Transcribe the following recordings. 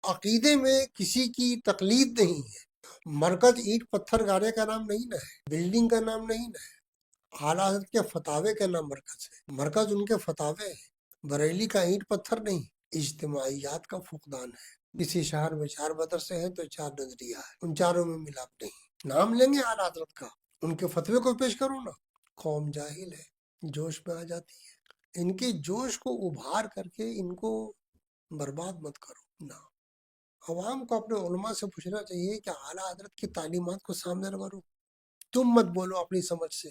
عقیدے میں کسی کی تقلید نہیں ہے۔ مرکز اینٹ پتھر گاڑے کا نام نہیں نہ ہے، بلڈنگ کا نام نہیں نہ ہے، اعلیٰ حضرت کے فتاوے کا نام مرکز ہے، مرکز ان کے فتاوے ہے، بریلی کا اینٹ پتھر نہیں، اجتماعیات کا فقدان ہے۔ کسی شہر میں 4 مدرسے ہیں تو 4 نظریہ ہے، ان چاروں میں ملاپ نہیں۔ نام لیں گے اعلیٰ حضرت کا، ان کے فتوے کو پیش کرو نا، قوم جاہل ہے، جوش میں آ جاتی ہے۔ ان کے جوش کو ابھار کر کے ان کو برباد مت کرو نا۔ عوام کو اپنے علماء سے پوچھنا چاہیے کہ اعلیٰ حضرت کی تعلیمات کو سامنے رکھو، تم مت بولو اپنی سمجھ سے،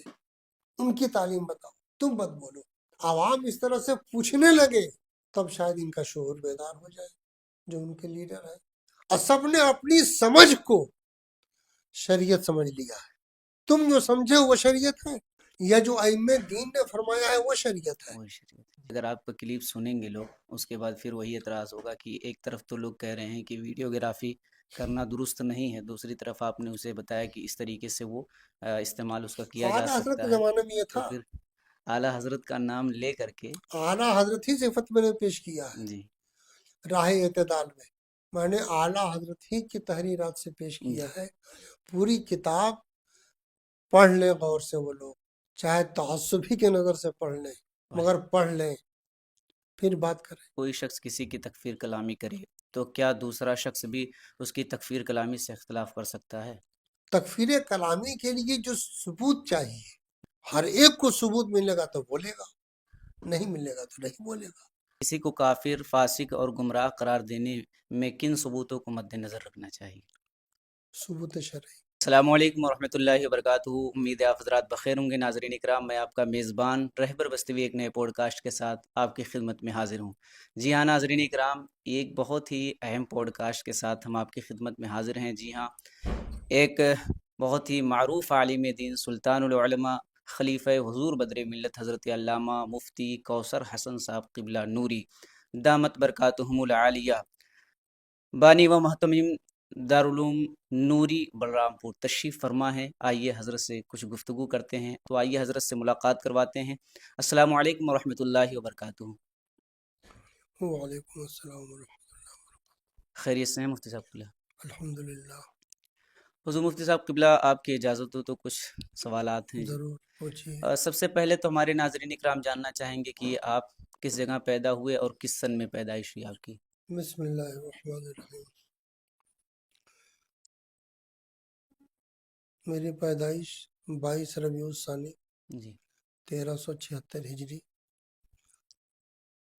ان کی تعلیم بتاؤ، تم مت بولو۔ عوام اس طرح سے پوچھنے لگے تب شاید ان کا شعور بیدار ہو جائے، جو ان کے لیڈر ہیں۔ اور سب نے اپنی سمجھ کو شریعت سمجھ لیا ہے، تم جو سمجھے وہ شریعت ہے، یا جو ائمہ دین نے فرمایا ہے وہ شریعت ہے۔ وہی شریعت ہے۔ اگر آپ کا کلپ سنیں گے لوگ، اس کے بعد پھر وہی اعتراض ہوگا کہ ایک طرف تو لوگ کہہ رہے ہیں کہ ویڈیوگرافی کرنا درست نہیں ہے، دوسری طرف آپ نے اسے بتایا کہ اس طریقے سے وہ استعمال اس کا کیا جا اعلیٰ حضرت کے سکتا ہے، زمانے میں یہ تو تھا، پھر اعلیٰ حضرت کا نام لے کر کے اعلیٰ حضرت ہی صفت میں نے پیش کیا ہے جی راہ اعتدال میں نے اعلیٰ حضرت ہی کی تحریرات سے پیش کیا جی ہے۔ پوری کتاب پڑھ لیں غور سے وہ لوگ، چاہے تعصبی کے نظر سے پڑھ لیں، مگر پڑھ لیں پھر بات کریں۔ کوئی شخص کسی کی تکفیر کلامی کرے تو کیا دوسرا شخص بھی اس کی تکفیر کلامی سے اختلاف کر سکتا ہے؟ تکفیر کلامی کے لیے جو ثبوت چاہیے، ہر ایک کو ثبوت ملے گا تو بولے گا، نہیں ملے گا تو نہیں بولے گا۔ کسی کو کافر، فاسق اور گمراہ قرار دینے میں کن ثبوتوں کو مد نظر رکھنا چاہیے؟ ثبوت شرعی۔ السلام علیکم ورحمۃ اللہ وبرکاتہ۔ امید ہے آپ حضرات بخیر ہوں گے۔ ناظرین اکرام، میں آپ کا میزبان رہبر بستوی ایک نئے پوڈ کاسٹ کے ساتھ آپ کی خدمت میں حاضر ہوں۔ جی ہاں ناظرین اکرام، ایک بہت ہی اہم پوڈ کاسٹ کے ساتھ ہم آپ کی خدمت میں حاضر ہیں۔ جی ہاں، ایک بہت ہی معروف عالم دین، سلطان العلماء، خلیفہ حضور بدر ملت حضرت علامہ مفتی کوثر حسن صاحب قبلہ نوری دامت برکاتہم العالیہ، بانی و محتمیم دارالعلوم نوری بلرام پور تشریف فرما ہے۔ آئیے حضرت سے کچھ گفتگو کرتے ہیں، تو آئیے حضرت سے ملاقات کرواتے ہیں۔ السلام علیکم ورحمۃ اللہ وبرکاتہ۔ وعلیکم السلام ورحمۃ خیریت سے ہیں مفتی صاحب قبلہ؟ اللہ، الحمدللہ۔ حضور مفتی صاحب قبلہ، آپ کی اجازت ہو تو کچھ سوالات ہیں جی۔ ضرور پوچھیے۔ سب سے پہلے تو ہمارے ناظرین اکرام جاننا چاہیں گے کہ آپ کس جگہ پیدا ہوئے اور کس سن میں پیدائش ہوئی آپ کی؟ بسم اللہ الرحمن الرحیم۔ میری پیدائش 22 ربیع الثانی جی 1376 ہجری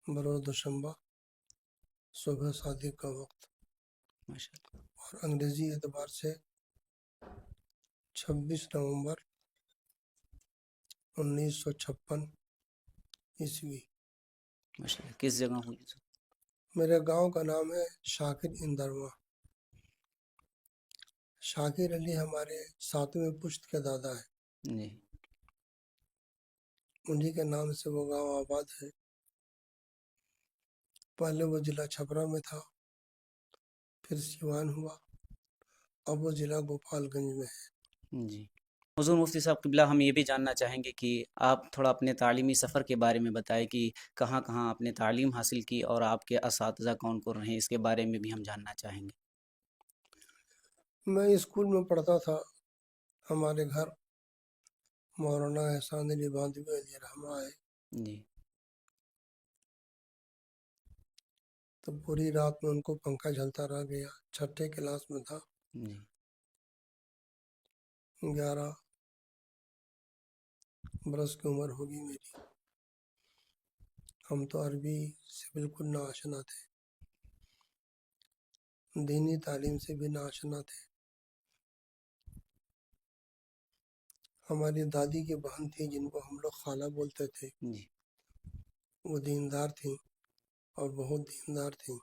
بروز دوشنبہ، صبح صادق کا وقت، ماشاء اللہ۔ اور انگریزی اعتبار سے 26 نومبر 1956 عیسوی۔ ماشاء اللہ، کس جگہ ہوئی؟ میرے گاؤں کا نام ہے شاکر اندرواں۔ شاکر علی ہمارے 7ویں پشت کے دادا ہیں، جی انہی کے نام سے وہ گاؤں آباد ہے۔ پہلے وہ ضلع چھپرا میں تھا، پھر سیوان ہوا، اب وہ ضلع گوپال گنج میں ہے۔ جی حضور مفتی صاحب قبلہ، ہم یہ بھی جاننا چاہیں گے کہ آپ تھوڑا اپنے تعلیمی سفر کے بارے میں بتائیں کہ کہاں کہاں آپ نے تعلیم حاصل کی اور آپ کے اساتذہ کون کون رہے، اس کے بارے میں بھی ہم جاننا چاہیں گے۔ میں اسکول میں پڑھتا تھا، ہمارے گھر مولانا احسان علی باندھوی علیہ رحمہ ہے، جی تو پوری رات میں ان کو پنکھا جھلتا رہ گیا۔ چھٹے کلاس میں تھا، جی 11 برس کی عمر ہوگی میری۔ ہم تو عربی سے بالکل ناآشنا تھے، دینی تعلیم سے بھی ناآشنا تھے۔ ہماری دادی کی بہن تھی جن کو ہم لوگ خالہ بولتے تھے، جی وہ دیندار تھیں اور بہت دیندار تھیں۔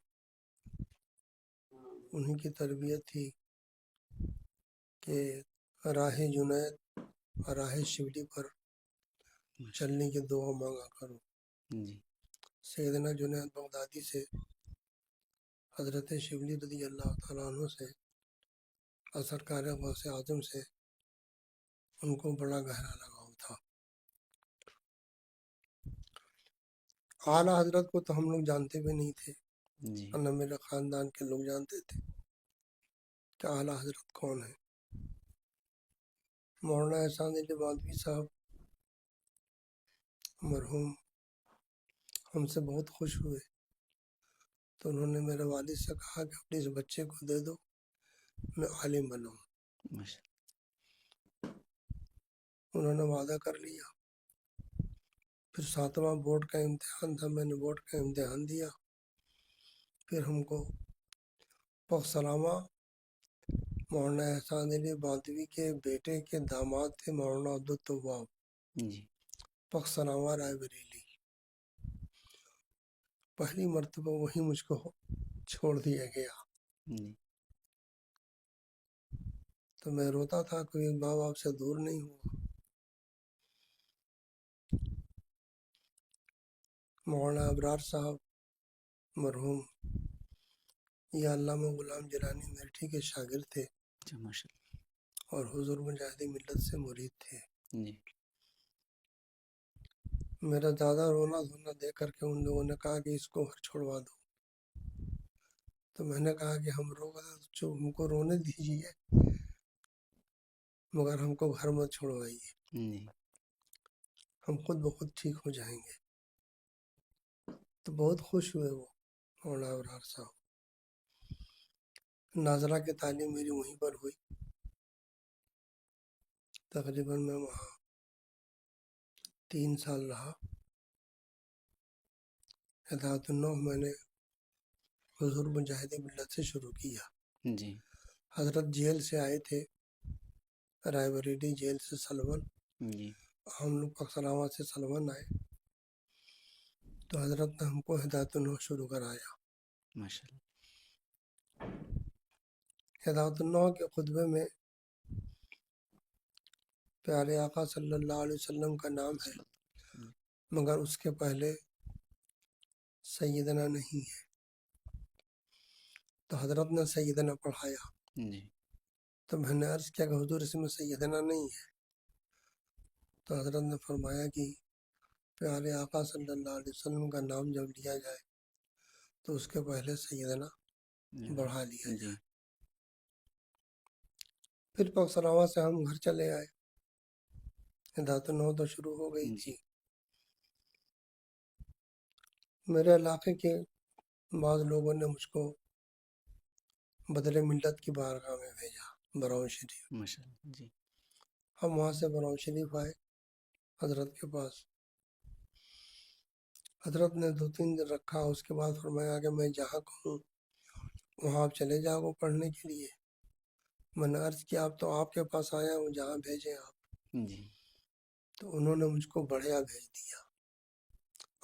انہی کی تربیت تھی کہ راہ جنید اور راہ شبلی پر چلنے کی دعا مانگا کرو۔ جی سیدنا جنید بغدادی سے، حضرت شبلی رضی اللہ تعالیٰ عنہ سے اور سرکار غوث اعظم سے ان کو بڑا گہرا لگاؤ تھا۔ اعلیٰ حضرت کو تو ہم لوگ جانتے بھی نہیں تھے، جی اور نہ میرے خاندان کے لوگ جانتے تھے کہ اعلیٰ حضرت کون ہے. مولانا احسان علی مالوی صاحب مرحوم ہم سے بہت خوش ہوئے، تو انہوں نے میرے والد سے کہا کہ اپنے اس بچے کو دے دو، میں عالم بناؤں. ماشاء انہوں نے وعدہ کر لیا. پھر 7واں بورڈ کا امتحان تھا، میں نے بورڈ کا امتحان دیا. پھر ہم کو پخسلامہ مولانا احسان علی مالوی کے بیٹے کے داماد تھے مولانا عبدالتواب، جی پخسلامہ رائے بریلی. پہلی مرتبہ وہی مجھ کو چھوڑ دیا گیا. جی تو میں روتا تھا، کوئی ماں باپ سے دور نہیں ہوا. مولانا ابرار صاحب مرحوم یہ علامہ غلام جیلانی میرٹھی کے شاگرد تھے اچھا ماشاء اور حضور مجاہدی ملت سے مرید تھے. اللہ. جی میرا زیادہ رونا دھونا دیکھ کر کے ان لوگوں نے کہا کہ اس کو گھر چھوڑوا دو. تو میں نے کہا کہ ہم ہم کو رونے دیجیے مگر ہم کو گھر مت چھوڑوائیے، جی ہم خود بخود ٹھیک ہو جائیں گے. تو بہت خوش ہوئے وہ مولانا ابرار صاحب. ناظرہ کی تعلیم میری وہیں پر ہوئی. تقریباً میں وہاں 3 سال رہا. ہدایت النوح میں نے حضور مجاہدی ملت سے شروع کیا. جی حضرت جیل سے آئے تھے، رائے بریلی جیل سے سلون. جی ہم لوگ پخسلامہ سے سلون آئے تو حضرت نے ہم کو ہدایت النوح شروع کرایا. ماشاء اللہ. ہدایت النوح کے خطبے میں پیارے آقا صلی اللہ علیہ وسلم کا نام ہے، مگر اس کے پہلے سیدنا نہیں ہے. تو حضرت نے سیدنا پڑھایا. جی تو میں نے عرض کیا کہ حضور اس میں سیدنا نہیں ہے. تو حضرت نے فرمایا کہ پیارے آقا صلی اللہ علیہ وسلم کا نام جب لیا جائے تو اس کے پہلے سیدنا بڑھا لیا جی جائے. پھر پخسلامہ سے ہم گھر چلے آئے. ہدایت النوح تو شروع ہو گئی تھی. جی میرے علاقے کے بعض لوگوں نے مجھ کو بدر ملت کی بارگاہ میں بھیجا، براؤں شریف. ماشاء اللہ. جی ہم وہاں سے براؤں شریف آئے حضرت کے پاس. حضرت نے 2-3 دن رکھا، اس کے بعد فرمایا کہ میں جہاں کہوں وہاں آپ چلے جاؤ پڑھنے کے لیے. میں نے عرض کیا اب تو آپ کے پاس آیا ہوں، جہاں بھیجیں آپ. جی تو انہوں نے مجھ کو بڑھیا بھیج دیا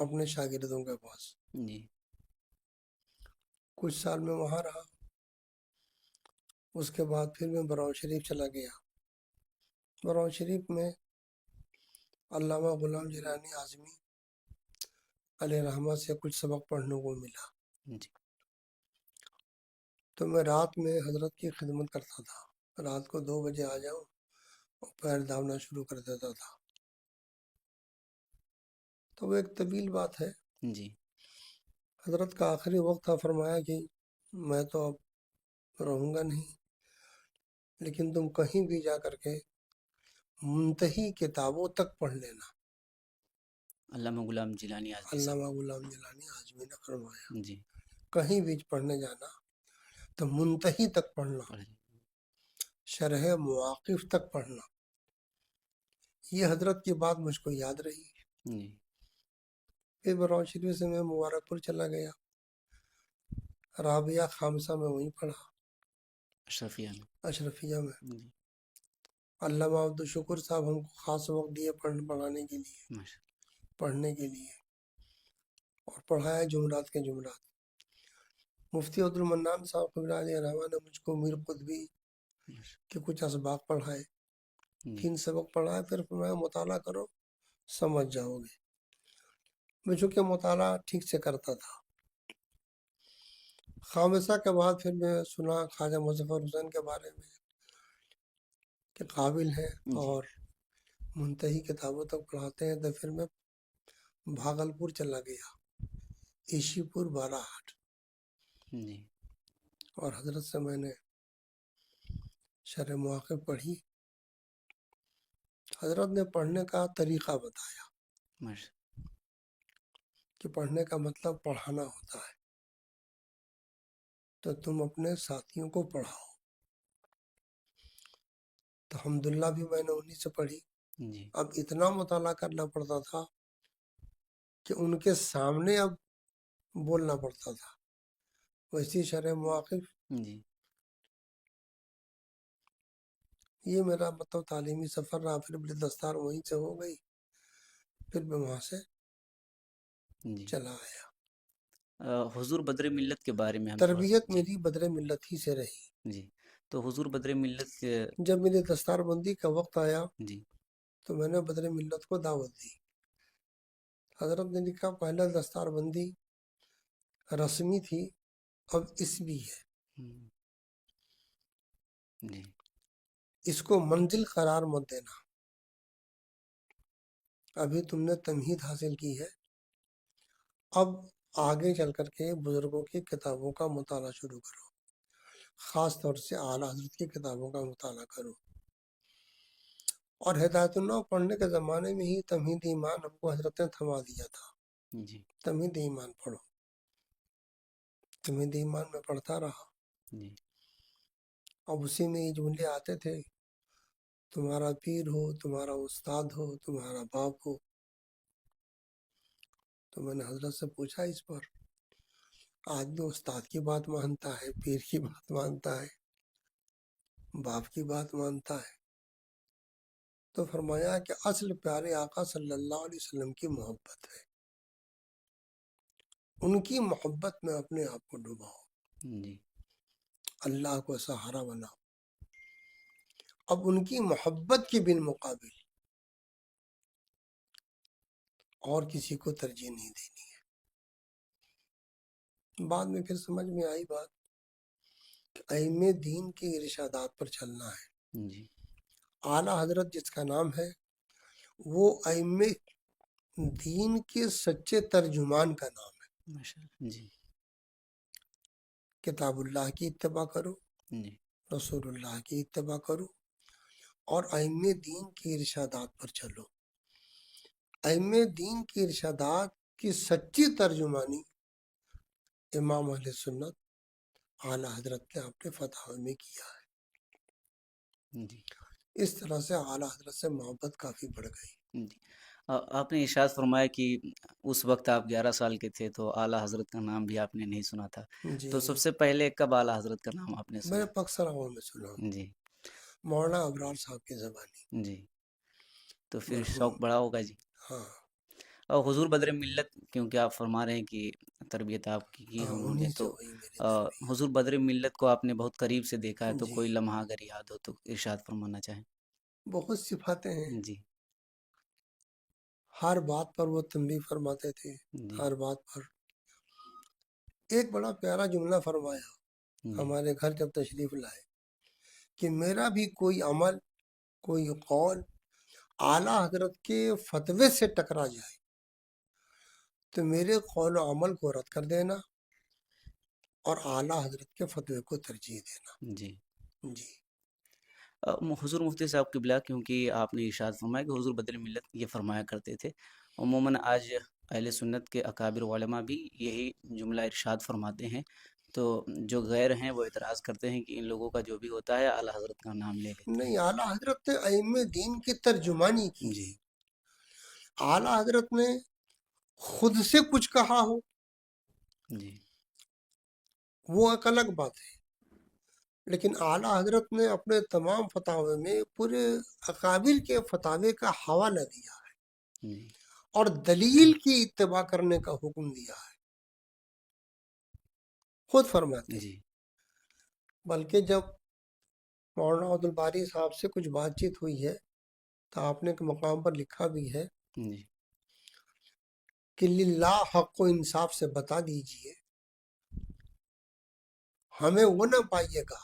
اپنے شاگردوں کے پاس. جی کچھ سال میں وہاں رہا. اس کے بعد پھر میں براؤں شریف چلا گیا. براؤں شریف میں علامہ غلام جیلانی اعظمی علیہ رحمہ سے کچھ سبق پڑھنے کو ملا. جی تو میں رات میں حضرت کی خدمت کرتا تھا. رات کو 2 بجے آ جاؤں اور پیر داؤنا شروع کر دیتا تھا. تو وہ ایک طویل بات ہے. جی حضرت کا آخری وقت تھا، فرمایا کہ میں تو اب رہوں گا نہیں، لیکن تم کہیں بھی جا کر کے منتہی کتابوں تک پڑھ لینا. علامہ غلام جیلانی آزمی صاحب. علامہ غلام جیلانی اعظمی نے فرمایا جی کہیں بھی پڑھنے جانا تو منتہی تک پڑھنا، پڑھ شرح مواقف تک پڑھنا. یہ حضرت کی بات مجھ کو یاد رہی. جی پھر براؤں شریف سے میں مبارک پور چلا گیا. رابعہ خامسہ میں وہیں پڑھا، اشرفیہ میں. اشرفیہ میں. جی علامہ عبدالشکر صاحب ہم کو خاص وقت دیے پڑھانے کے لیے، ماشاء پڑھنے کے لیے، اور پڑھایا جمعرات کے جمعرات. مفتی عبد المنان صاحب قبلہ علیہ رحمہ نے مجھ کو میر قطبی اللہ. کے کچھ اسباق پڑھائے. جی 3 سبق پڑھائے. پھر میں مطالعہ کرو سمجھ جاؤ گے. میں چونکہ مطالعہ ٹھیک سے کرتا تھا. خامسہ کے بعد پھر میں سنا خواجہ مظفر حسین کے بارے میں کہ قابل ہیں جی اور منتہی کتابوں تک پڑھاتے ہیں. تو پھر میں بھاگلپور چلا گیا، ایشی پور بالا ہاٹ. جی اور حضرت سے میں نے شرح مواقف پڑھی. حضرت نے پڑھنے کا طریقہ بتایا ماشاء کہ پڑھنے کا مطلب پڑھانا ہوتا ہے. تو تم اپنے ساتھیوں کو پڑھاؤ. تو الحمدللہ بھی میں نے انہی سے پڑھی. جی اب اتنا مطالعہ کرنا پڑتا تھا کہ ان کے سامنے اب بولنا پڑتا تھا. ویسی شرح مواقف جی یہ میرا مطلب تعلیمی سفر رہا. پھر بڑی دستار وہیں سے ہو گئی. پھر میں وہاں سے جی چلا آیا. حضور بدر ملت کے بارے میں ہم تھوڑا تربیت جی میری بدر ملت ہی سے رہی. جی تو حضور بدر ملت کے جب میری دستار بندی کا وقت آیا جی تو میں نے بدر ملت کو دعوت دی. حضرت نے لکھا پہلا دستار بندی رسمی تھی، اب اس بھی ہے. ہم، جی اس کو منزل قرار مت دینا. ابھی تم نے تمہید حاصل کی ہے، اب آگے چل کر کے بزرگوں کی کتابوں کا مطالعہ شروع کرو. خاص طور سے اعلیٰ حضرت کی کتابوں کا مطالعہ کرو. اور ہدایت اللہ پڑھنے کے زمانے میں ہی تمہید ایمان ہم کو حضرت نے تھما دیا تھا. جی تمہید ایمان پڑھو. تمہید ایمان میں پڑھتا رہا. جی اب اسی میں یہ جملے آتے تھے، تمہارا پیر ہو، تمہارا استاد ہو، تمہارا باپ ہو. تو میں نے حضرت سے پوچھا اس پر. آدمی استاد کی بات مانتا ہے، پیر کی بات مانتا ہے، باپ کی بات مانتا ہے. تو فرمایا کہ اصل پیارے آقا صلی اللہ علیہ وسلم کی محبت ہے. ان کی محبت میں اپنے آپ کو ڈباؤ. جی اللہ کو سہارا بناؤ. اب ان کی محبت کے بالمقابل اور کسی کو ترجیح نہیں دینی ہے. بعد میں پھر سمجھ میں آئی بات کہ ائمہ دین کے ارشادات پر چلنا ہے. جی اعلیٰ حضرت جس کا نام ہے وہ ائمہ دین کے سچے ترجمان کا نام ہے. ماشاء اللہ جی کتاب اللہ کی اتباع کرو، جی رسول اللہ کی اتباع کرو، اور ائمہ دین کے ارشادات پر چلو. ائمہ دین کے ارشادات کی سچی ترجمانی امام اہل سنت اعلیٰ حضرت نے اپنے فتاوی میں کیا ہے. جی اس طرح سے اعلیٰ حضرت سے محبت کافی بڑھ گئی. جی آپ نے ارشاد فرمایا کہ اس وقت آپ 11 سال کے تھے تو اعلیٰ حضرت کا نام بھی آپ نے نہیں سنا تھا. جی تو سب سے پہلے کب اعلیٰ حضرت کا نام آپ نے میں نے سنا؟ پکسراغوں میں سنا، جی مولانا ابرار صاحب کی زبانی جی تو پھر مرحوم. شوق بڑا ہوگا جی. ہاں اور حضور بدر ملت کیونکہ آپ فرما رہے ہیں کہ تربیت آپ کی ہاں، ہے انہوں نے، انہی سے تو ہوئی میری تربیت. حضور بدر ملت کو آپ نے بہت قریب سے دیکھا ہے، تو جی کوئی لمحہ اگر یاد ہو تو ارشاد فرمانا چاہیں. بہت صفاتیں ہیں. جی ہر بات پر وہ تنبیہ فرماتے تھے، جی ہر بات پر. ایک بڑا پیارا جملہ فرمایا جی ہمارے گھر جب تشریف لائے کہ میرا بھی کوئی عمل، کوئی قول اعلیٰ حضرت کے فتوے سے ٹکرا جائے تو میرے قول و عمل کو رد کر دینا اور اعلیٰ حضرت کے فتوے کو ترجیح دینا. جی جی حضور مفتی صاحب قبلہ، کیونکہ آپ نے ارشاد فرمایا کہ حضور بدر ملت یہ فرمایا کرتے تھے، عموماً آج اہل سنت کے اکابر علماء بھی یہی جملہ ارشاد فرماتے ہیں. تو جو غیر ہیں وہ اعتراض کرتے ہیں کہ ان لوگوں کا جو بھی ہوتا ہے اعلیٰ حضرت کا نام لے لیتے نہیں، اعلیٰ حضرت نے ائمہ دین کی ترجمانی کی ہیں. ہے. جی اعلیٰ حضرت نے خود سے کچھ کہا ہو جی وہ ایک الگ بات ہے، لیکن اعلیٰ حضرت نے اپنے تمام فتاوے میں پورے اکابر کے فتاوے کا حوالہ دیا ہے جی اور دلیل کی اتباع کرنے کا حکم دیا ہے. خود فرماتے ہیں. جی بلکہ جب مولانا عبد الباری صاحب سے کچھ بات چیت ہوئی ہے تو آپ نے ایک مقام پر لکھا بھی ہے جی کہ للہ حق و انصاف سے بتا دیجئے، ہمیں وہ نہ پائیے گا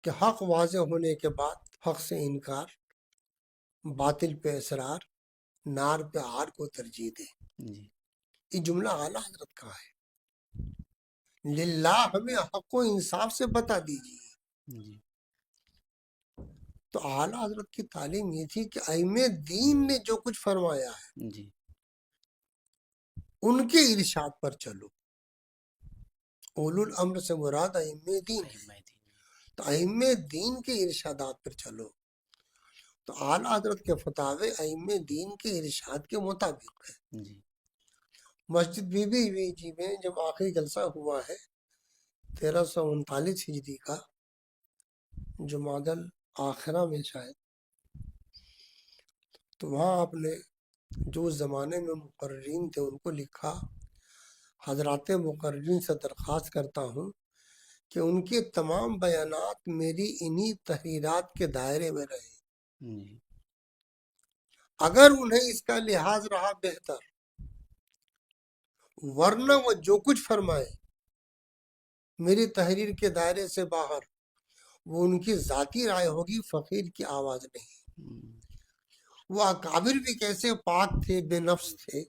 کہ حق واضح ہونے کے بعد حق سے انکار، باطل پہ اصرار، نار پہ آر کو ترجیح دے. جی یہ جملہ اعلیٰ حضرت کا ہے. للہ ہمیں حق و انصاف سے بتا دیجیے۔ جی تو اعلیٰ حضرت کی تعلیم یہ تھی کہ ائمہ دین نے جو کچھ فرمایا ہے جی ان کے ارشاد پر چلو۔ اولو الامر سے مراد ائمہ دین ہے، ائمہ دین۔ تو ائمہ دین کے ارشادات پر چلو۔ تو اعلیٰ حضرت کے فتاوے ائمہ دین کے ارشاد کے مطابق ہے۔ جی مسجد بی بی جی میں جب آخری جلسہ ہوا ہے 1339 ہجری کا، جمادی الاخرہ میں شاید، تو وہاں آپ نے جو اس زمانے میں مقررین تھے ان کو لکھا، حضرات مقررین سے درخواست کرتا ہوں کہ ان کے تمام بیانات میری انہی تحریرات کے دائرے میں رہیں، جی اگر انہیں اس کا لحاظ رہا بہتر، ورنہ وہ جو کچھ فرمائے میری تحریر کے دائرے سے باہر وہ ان کی ذاتی رائے ہوگی، فقیر کی آواز نہیں۔ وہ اکابر بھی کیسے پاک تھے، بے نفس تھے،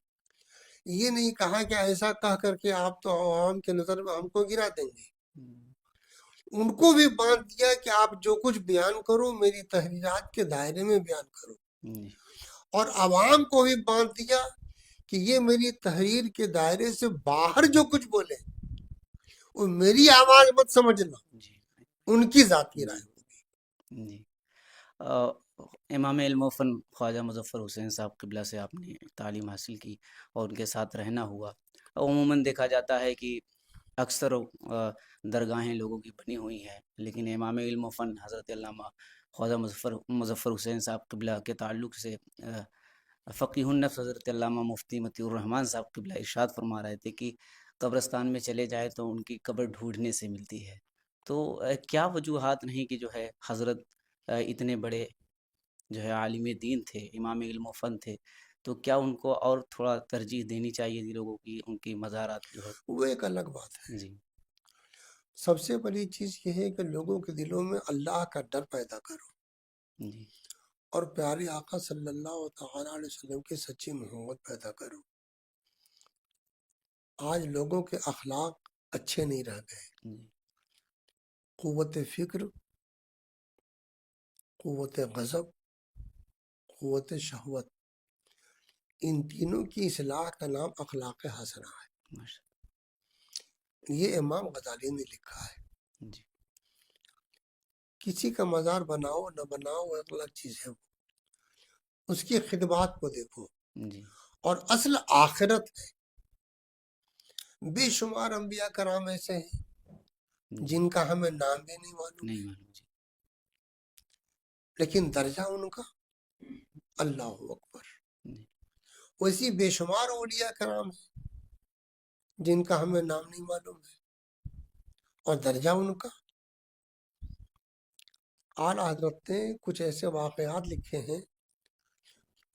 یہ نہیں کہا کہ ایسا کہہ کر کے آپ تو عوام کے نظر میں ہم کو گرا دیں گے، ان کو بھی باندھ دیا کہ آپ جو کچھ بیان کرو میری تحریرات کے دائرے میں بیان کرو، اور عوام کو بھی باندھ دیا کہ یہ میری تحریر کے دائرے سے باہر جو کچھ بولے وہ میری آواز مت سمجھنا، جی ان کی ذاتی رائے ہوگی۔ جی امام علم و فن خواجہ مظفر حسین صاحب قبلہ سے آپ نے تعلیم حاصل کی اور ان کے ساتھ رہنا ہوا۔ عموماً دیکھا جاتا ہے کہ اکثر درگاہیں لوگوں کی بنی ہوئی ہیں، لیکن امام علم و فن حضرت علامہ خواجہ مظفر حسین صاحب قبلہ کے تعلق سے فقیہ النفس حضرت علامہ مفتی مطیع الرحمن صاحب قبلہ ارشاد فرما رہے تھے کہ قبرستان میں چلے جائے تو ان کی قبر ڈھونڈنے سے ملتی ہے۔ تو کیا وجوہات نہیں کہ جو ہے حضرت اتنے بڑے جو ہے عالم دین تھے، امام علم و فن تھے، تو کیا ان کو اور تھوڑا ترجیح دینی چاہیے تھی لوگوں کی، ان کی مزارات جو ہے؟ وہ ایک الگ بات ہے۔ جی سب سے بڑی چیز یہ ہے کہ لوگوں کے دلوں میں اللہ کا ڈر پیدا کرو، جی اور پیارے آقا صلی اللہ تعالی علیہ وسلم کی سچی محبت پیدا کرو۔ آج لوگوں کے اخلاق اچھے نہیں رہ گئے، جی قوت فکر، قوت غضب، قوت شہوت، ان تینوں کی اصلاح کا نام اخلاق حسنہ ہے۔ ماشاء یہ امام غزالی نے لکھا ہے۔ اللہ۔ جی کسی کا مزار بناؤ نہ بناؤ وہ ایک الگ چیز ہے، اس کی خدمات کو دیکھو، جی اور اصل آخرت ہے۔ بے شمار انبیاء کرام ایسے ہیں جی جن کا ہمیں نام بھی نہیں معلوم نہیں ہے، معلوم۔ جی لیکن درجہ ان کا اللہ اکبر۔ جی ویسی بے شمار اولیاء کرام ہیں جن کا ہمیں نام نہیں معلوم ہے، اور درجہ ان کا۔ اعلیٰ حضرت نے کچھ ایسے واقعات لکھے ہیں،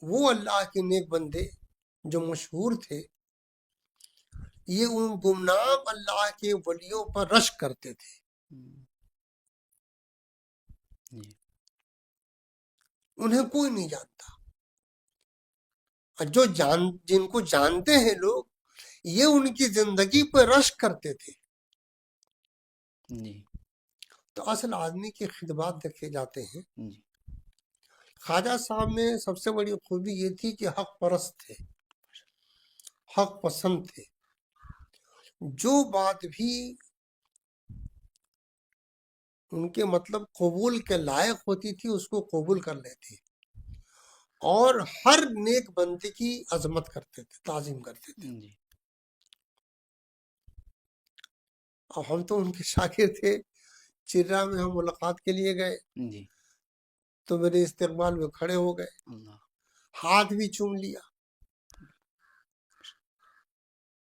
وہ اللہ کے نیک بندے جو مشہور تھے، یہ ان گمنام اللہ کے ولیوں پر رشک کرتے تھے۔ جی انہیں کوئی نہیں جانتا، اور جن کو جانتے ہیں لوگ، یہ ان کی زندگی پر رشک کرتے تھے۔ جی تو اصل آدمی کی خدمات دیکھے جاتے ہیں۔ جی خواجہ صاحب میں سب سے بڑی خوبی یہ تھی کہ حق پرست تھے، حق پسند تھے، جو بات بھی ان کے مطلب قبول کے لائق ہوتی تھی اس کو قبول کر لیتے، اور ہر نیک بندے کی عظمت کرتے تھے، تعظیم کرتے تھے۔ جی اور ہم تو ان کے شاگرد تھے۔ چرا میں ہم ملاقات کے لیے گئے جی تو میرے استقبال میں کھڑے ہو گئے، اللہ ہاتھ بھی چوم لیا،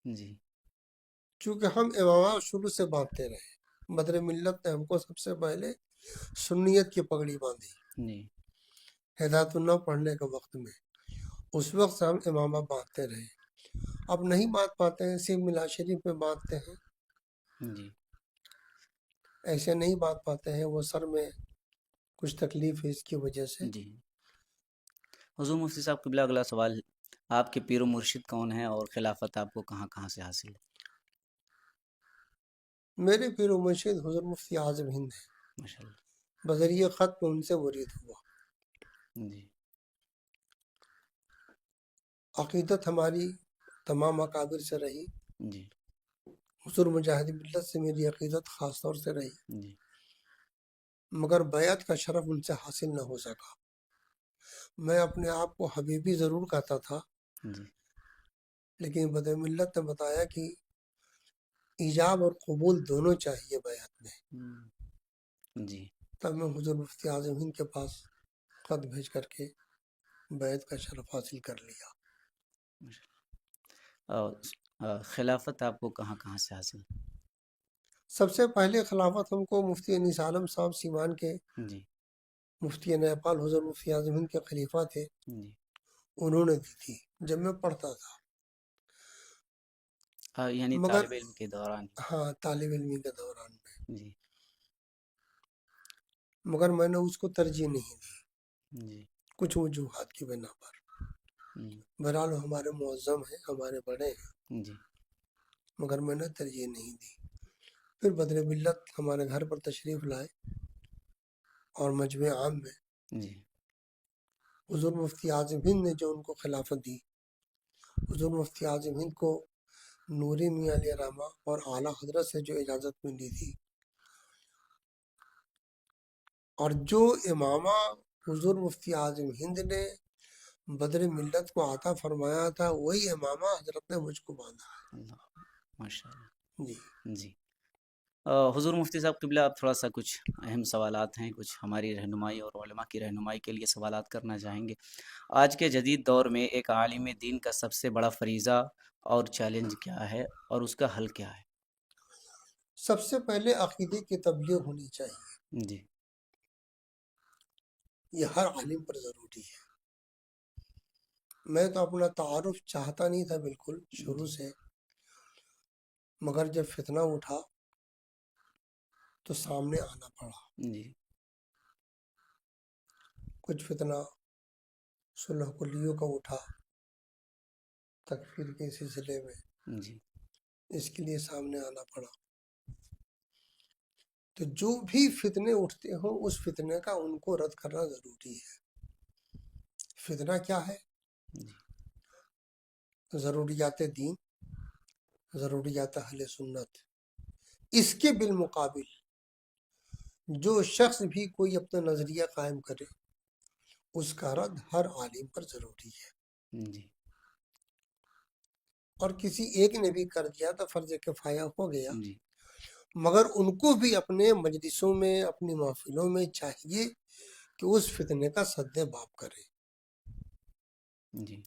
جی چونکہ ہم امامات شروع سے باندھتے رہے۔ بدر ملت نے ہم کو سب سے پہلے سنیت کی پگڑی باندھی جی ہدایت اللہ پڑھنے کے وقت میں، اس وقت سے ہم امامہ باندھتے رہے۔ اب نہیں باندھ پاتے ہیں، صرف میلاد شریف میں باندھتے ہیں، جی ایسے نہیں باندھ پاتے ہیں، وہ سر میں کچھ تکلیف ہے اس کی وجہ سے۔ جی حضور مفتی صاحب قبلہ اگلا سوال، آپ کے پیر و مرشد کون ہیں اور خلافت آپ کو کہاں کہاں سے حاصل ہے؟ میرے پیر و مرشد حضور مفتی اعظم ہند ہیں، ماشاء اللہ. بذریعہ خط میں ان سے مرید ہوا. جی عقیدت ہماری تمام اکابر سے رہی، جی حضور مجاہد ملت سے میری عقیدت خاص طور سے رہی، جی مگر بیعت کا شرف ان سے حاصل نہ ہو سکا. میں اپنے آپ کو حبیبی ضرور کہتا تھا، جی لیکن بدر ملت نے بتایا کہ ایجاب اور قبول دونوں چاہیے بیعت میں. جی. تب میں حضور مفتی اعظم ہند کے پاس خط بھیج کر کے بیعت کا شرف حاصل کر لیا. خلافت آپ کو کہاں کہاں سے حاصل؟ سب سے پہلے خلافت ہم کو مفتی انیس عالم صاحب سیوان کے، جی مفتی نیپال حضور مفتی اعظم ہند کے خلیفہ تھے، جی. انہوں نے دی تھی جب میں پڑھتا تھا. یعنی مگر طالب علم کے دوران. ہاں، طالب علمی کے دوران میں، جی مگر میں نے اس کو ترجیح نہیں دی جی. کچھ وجوہات کی بنا پر. بہرحال ہمارے معظم ہیں، ہمارے بڑے ہیں، جی مگر میں نے ترجیح نہیں دی. پھر بدر ملت ہمارے گھر پر تشریف لائے اور مجمع عام میں جی حضور مفتی اعظم ہند نے جو ان کو خلافت دی، حضور مفتی اعظم ہند کو نوری میاں علیہ رحمہ اور اعلیٰ حضرت سے جو اجازت ملی تھی، اور جو امامہ حضور مفتی اعظم ہند نے بدر ملت کو عطا فرمایا تھا، وہی امامہ حضرت نے مجھ کو باندھا ہے. اللہ ماشاء اللہ. جی جی. حضور مفتی صاحب قبلہ، آپ تھوڑا سا کچھ اہم سوالات ہیں، کچھ ہماری رہنمائی اور علماء کی رہنمائی کے لیے سوالات کرنا چاہیں گے. آج کے جدید دور میں ایک عالم دین کا سب سے بڑا فریضہ اور چیلنج کیا ہے، اور اس کا حل کیا ہے؟ سب سے پہلے عقیدے کی تبلیغ ہونی چاہیے، جی یہ ہر عالم پر ضروری ہے. میں تو اپنا تعارف چاہتا نہیں تھا بالکل شروع جی سے، مگر جب فتنہ اٹھا تو سامنے آنا پڑا. جی کچھ فتنہ صلح کلیوں کا اٹھا تکفیر کے سلسلے میں، جی اس کے لیے سامنے آنا پڑا. تو جو بھی فتنے اٹھتے ہوں اس فتنے کا ان کو رد کرنا ضروری ہے. فتنہ کیا ہے؟ جی ضروریات دین، ضروریات اہل سنت. اس کے بالمقابل جو شخص بھی کوئی اپنا نظریہ قائم کرے، اس کا رد ہر عالم پر ضروری ہے. جی اور کسی ایک نے بھی کر دیا تو فرض کفایہ ہو گیا، جی مگر ان کو بھی اپنے مجلسوں میں، اپنی محفلوں میں چاہیے کہ اس فتنے کا سد باب کرے. جی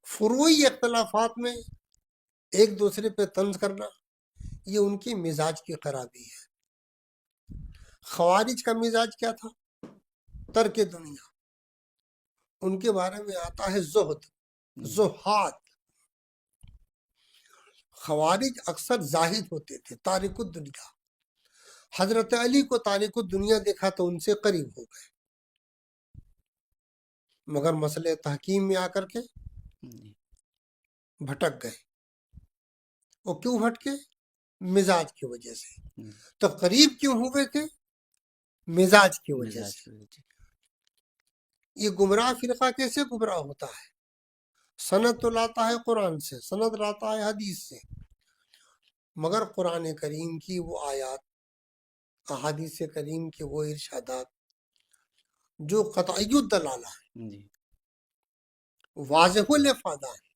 فروعی اختلافات میں ایک دوسرے پہ طنز کرنا، یہ ان کی مزاج کی خرابی ہے. خوارج کا مزاج کیا تھا؟ ترک دنیا. ان کے بارے میں آتا ہے زہد، زہاد. خوارج اکثر زاہد ہوتے تھے، تارک الدنیا. حضرت علی کو تارک الدنیا دیکھا تو ان سے قریب ہو گئے، مگر مسئلہ تحکیم میں آ کر کے جی بھٹک گئے. وہ کیوں بھٹکے؟ مزاج کی وجہ سے. تو قریب کیوں ہوئے تھے؟ مزاج کی وجہ مزاج سے. کی وجہ سے. یہ گمراہ فرقہ کیسے گمراہ ہوتا ہے؟ سند تو لاتا ہے قرآن سے، سند لاتا ہے حدیث سے، مگر قرآن کریم کی وہ آیات، احادیث کریم کے وہ ارشادات جو قطعی الدلالہ ہے، جی واضح الافادہ ہے،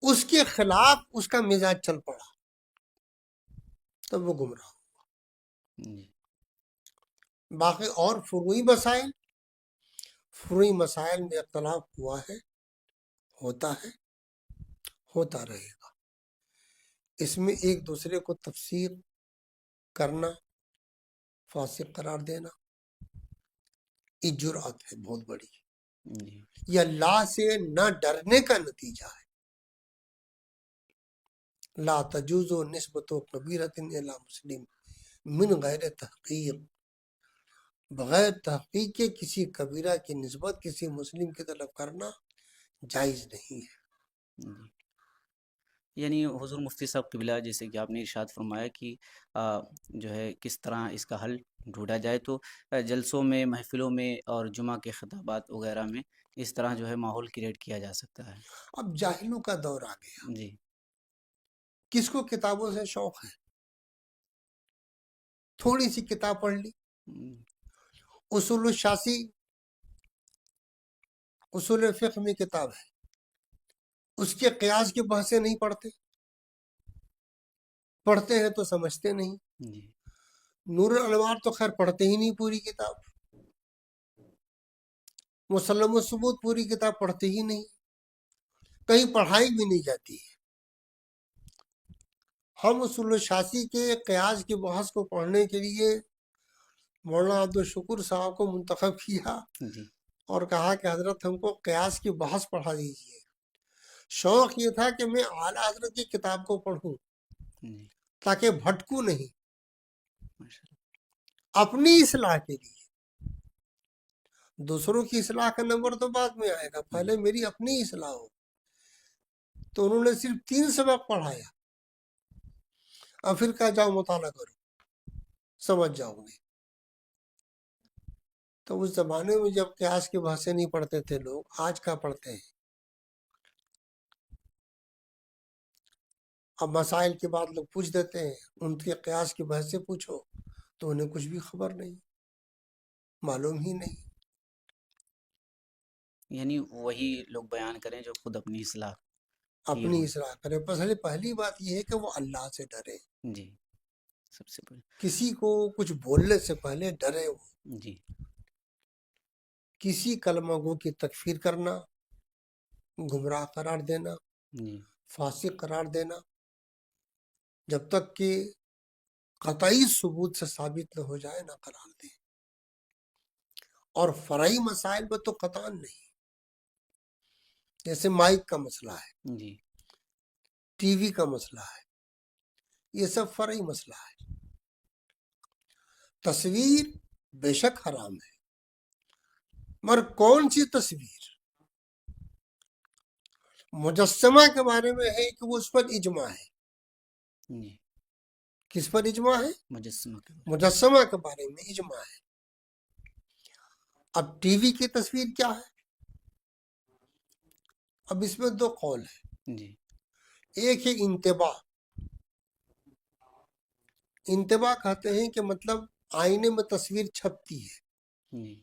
اس کے خلاف اس کا مزاج چل پڑا، تب وہ گمراہ. جی باقی اور فروعی مسائل میں اختلاف ہوا ہے، ہوتا ہے، ہوتا رہے گا. اس میں ایک دوسرے کو تفسیر کرنا، فاسق قرار دینا، یہ جرأت ہے بہت بڑی. جی یہ اللہ سے نہ ڈرنے کا نتیجہ ہے. لا تجوز نسبت کبیرۃ الی مسلم من غیر تحقیق. بغیر تحقیق کے کسی کبیرہ کی نسبت کسی مسلم کی طرف کرنا جائز نہیں ہے. جی. یعنی حضور مفتی صاحب قبلہ جیسے کہ آپ نے ارشاد فرمایا کہ جو ہے کس طرح اس کا حل ڈھونڈا جائے، تو جلسوں میں، محفلوں میں اور جمعہ کے خطابات وغیرہ میں اس طرح جو ہے ماحول کریٹ کیا جا سکتا ہے۔ اب جاہلوں کا دور آ گیا، جی کس کو کتابوں سے شوق ہے؟ تھوڑی سی کتاب پڑھ لی، ہم، اصول الشاسی، اصول فقہ میں کتاب ہے، اس کے قیاس کی بحثیں نہیں پڑھتے، پڑھتے ہیں تو سمجھتے نہیں۔ جی نور الانوار تو خیر پڑھتے ہی نہیں پوری کتاب، مسلم الثبوت پوری کتاب پڑھتے ہی نہیں، کہیں پڑھائی بھی نہیں جاتی ہے۔ ہم اصول الشاسی کے قیاس کی بحث کو پڑھنے کے لیے مولانا عبدالشکور صاحب کو منتخب کیا جی اور کہا کہ حضرت ہم کو قیاس کی بحث پڑھا دیجیے۔ شوق یہ تھا کہ میں اعلیٰ حضرت کی کتاب کو پڑھوں جی تاکہ بھٹکوں نہیں، ماشاء اللہ۔ اپنی اصلاح کے لیے۔ دوسروں کی اصلاح کا نمبر تو بعد میں آئے گا، پہلے میری اپنی اصلاح ہو۔ تو انہوں نے صرف 3 سبق پڑھایا اور پھر کہا جاؤ مطالعہ کرو، سمجھ جاؤ گے۔ تو اس زمانے میں جب قیاس کی بحثیں نہیں پڑھتے تھے لوگ، آج کا پڑھتے ہیں۔ اب مسائل کے بعد لوگ پوچھ دیتے ہیں، ان کے قیاس کی بحث سے پوچھو تو انہیں کچھ بھی خبر نہیں، معلوم ہی نہیں۔ یعنی وہی لوگ بیان کریں جو خود اپنی اصلاح کیے اپنی ہوئے۔ اصلاح کرے۔ پہلی بات یہ ہے کہ وہ اللہ سے ڈرے، جی سب سے پہلے۔ کسی کو کچھ بولنے سے پہلے ڈرے وہ۔ جی کسی کلمہ گو کی تکفیر کرنا، گمراہ قرار دینا، جی فاسق قرار دینا، جب تک کہ قطعی ثبوت سے ثابت نہ ہو جائے نہ قرار دیں۔ اور فرعی مسائل میں تو قطعاً نہیں، جیسے مائک کا مسئلہ ہے، جی ٹی وی کا مسئلہ ہے، یہ سب فرعی مسئلہ ہے۔ تصویر بے شک حرام ہے، مگر کون سی تصویر؟ مجسمہ کے بارے میں ہے کہ وہ اس پر اجماع ہے۔ جی کس پر اجماع ہے؟ مجسمہ کے بارے مجسمہ کے بارے میں اجماع ہے۔ اب ٹی وی کی تصویر کیا ہے؟ اب اس میں 2 قول ہیں۔ میں۔ جی ایک ہے انتباہ۔ انتباہ کہتے ہیں کہ مطلب آئینے میں تصویر چھپتی ہے، جی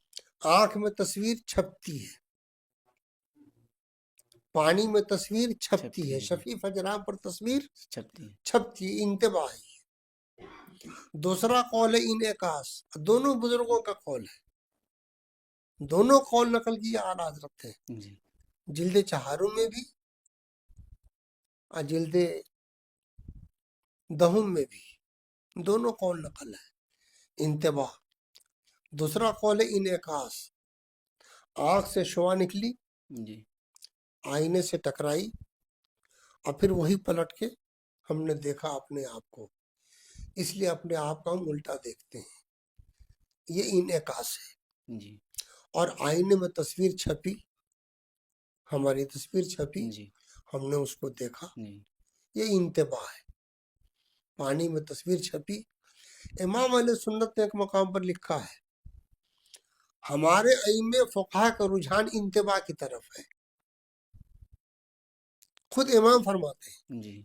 آنکھ میں تصویر چھپتی ہے، پانی میں تصویر چھپتی ہے، شفیع فجران پر تصویر چھپتی ہے۔ چھپتی ہے، انتباہ ہے۔ دوسرا قول ہے انعکاس، دونوں بزرگوں کا قول ہے، دونوں قول نقل کیا اعلیٰ حضرت ہے، جی جلد چہارم میں بھی اور جلد دہم میں بھی، دونوں قول نقل ہے۔ انتباہ۔ دوسرا قول ہے انعکاس، آنکھ سے شعاع نکلی، جی آئینے سے ٹکرائی اور پھر وہی پلٹ کے ہم نے دیکھا اپنے آپ کو، اس لیے اپنے آپ کو ہم الٹا دیکھتے ہیں، یہ انعکاس ہے۔ جی اور آئینے میں تصویر چھپی، ہماری تصویر چھپی، جی ہم نے اس کو دیکھا، جی یہ انتباہ ہے۔ پانی میں تصویر چھپی۔ امام علیہ سنت نے ایک مقام پر لکھا ہے، ہمارے ائمہ فقہا کا رجحان انتباہ کی طرف ہے۔ خود امام فرماتے ہیں جی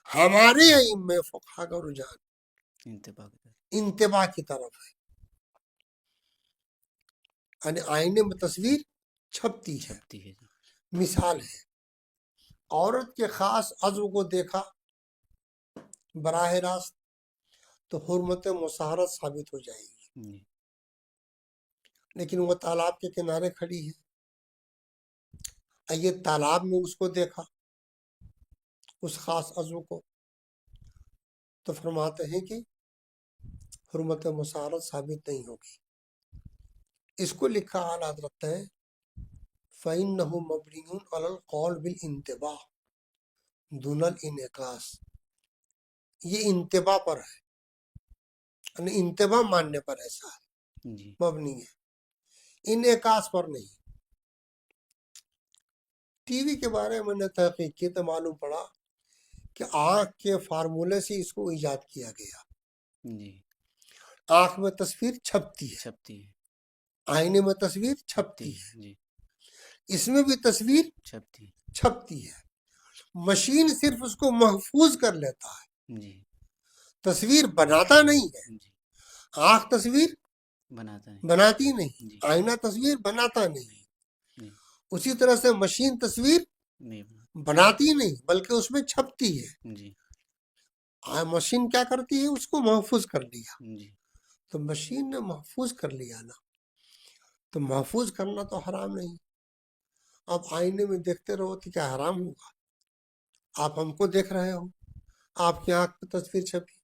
ہمارے ائمہ فقہا کا رجحان انتباہ کی طرف انتباہ کی طرف ہے، یعنی آئینے میں تصویر چھپتی ہے۔ چھپتی ہے۔ مثال ہے، عورت کے خاص عضو کو دیکھا براہ راست تو حرمت مصاہرت ثابت ہو جائے گی، جی لیکن وہ تالاب کے کنارے کھڑی ہے، یہ تالاب میں اس کو دیکھا، اس خاص عضو کو، تو فرماتے ہیں کہ حرمت مصاہرت ثابت نہیں ہوگی۔ اس کو لکھا اعلیٰ حضرت ہے فَإِنَّهُ مَبْنِيٌّ عَلَى الْقَوْلِ بِالْإِنْتِبَاهِ دُونَ الْإِنْعِكَاسِ، یہ انتباہ پر ہے، یعنی انتباہ ماننے پر ایسا ہے، جی مبنی ہے، انعکاس پر نہیں۔ ٹی وی کے بارے میں نے تحقیق کی تو معلوم پڑا کہ آنکھ کے فارمولے سے اس کو ایجاد کیا گیا. جی آنکھ میں تصویر چھپتی ہے، چھپتی ہے آئینے میں تصویر چھپتی چھپتی ہے، ہے جی اس میں بھی تصویر چھپتی چھپتی ہے. مشین صرف اس کو محفوظ کر لیتا ہے، جی تصویر بناتا نہیں ہے. جی آنکھ تصویر بناتا ہے بناتی نہیں، جی آئینہ تصویر بناتا نہیں. جی اسی طرح سے مشین تصویر نہیں بنا بناتی نہیں بلکہ اس میں چھپتی ہے. جی مشین کیا کرتی ہے؟ اس کو محفوظ کر لیا. جی تو مشین نے محفوظ کر لیا نا، تو محفوظ کرنا تو حرام نہیں. آپ آئینے میں دیکھتے رہو تو کیا حرام ہوگا؟ آپ ہم کو دیکھ رہے ہو، آپ کی آنکھ پہ تصویر چھپی،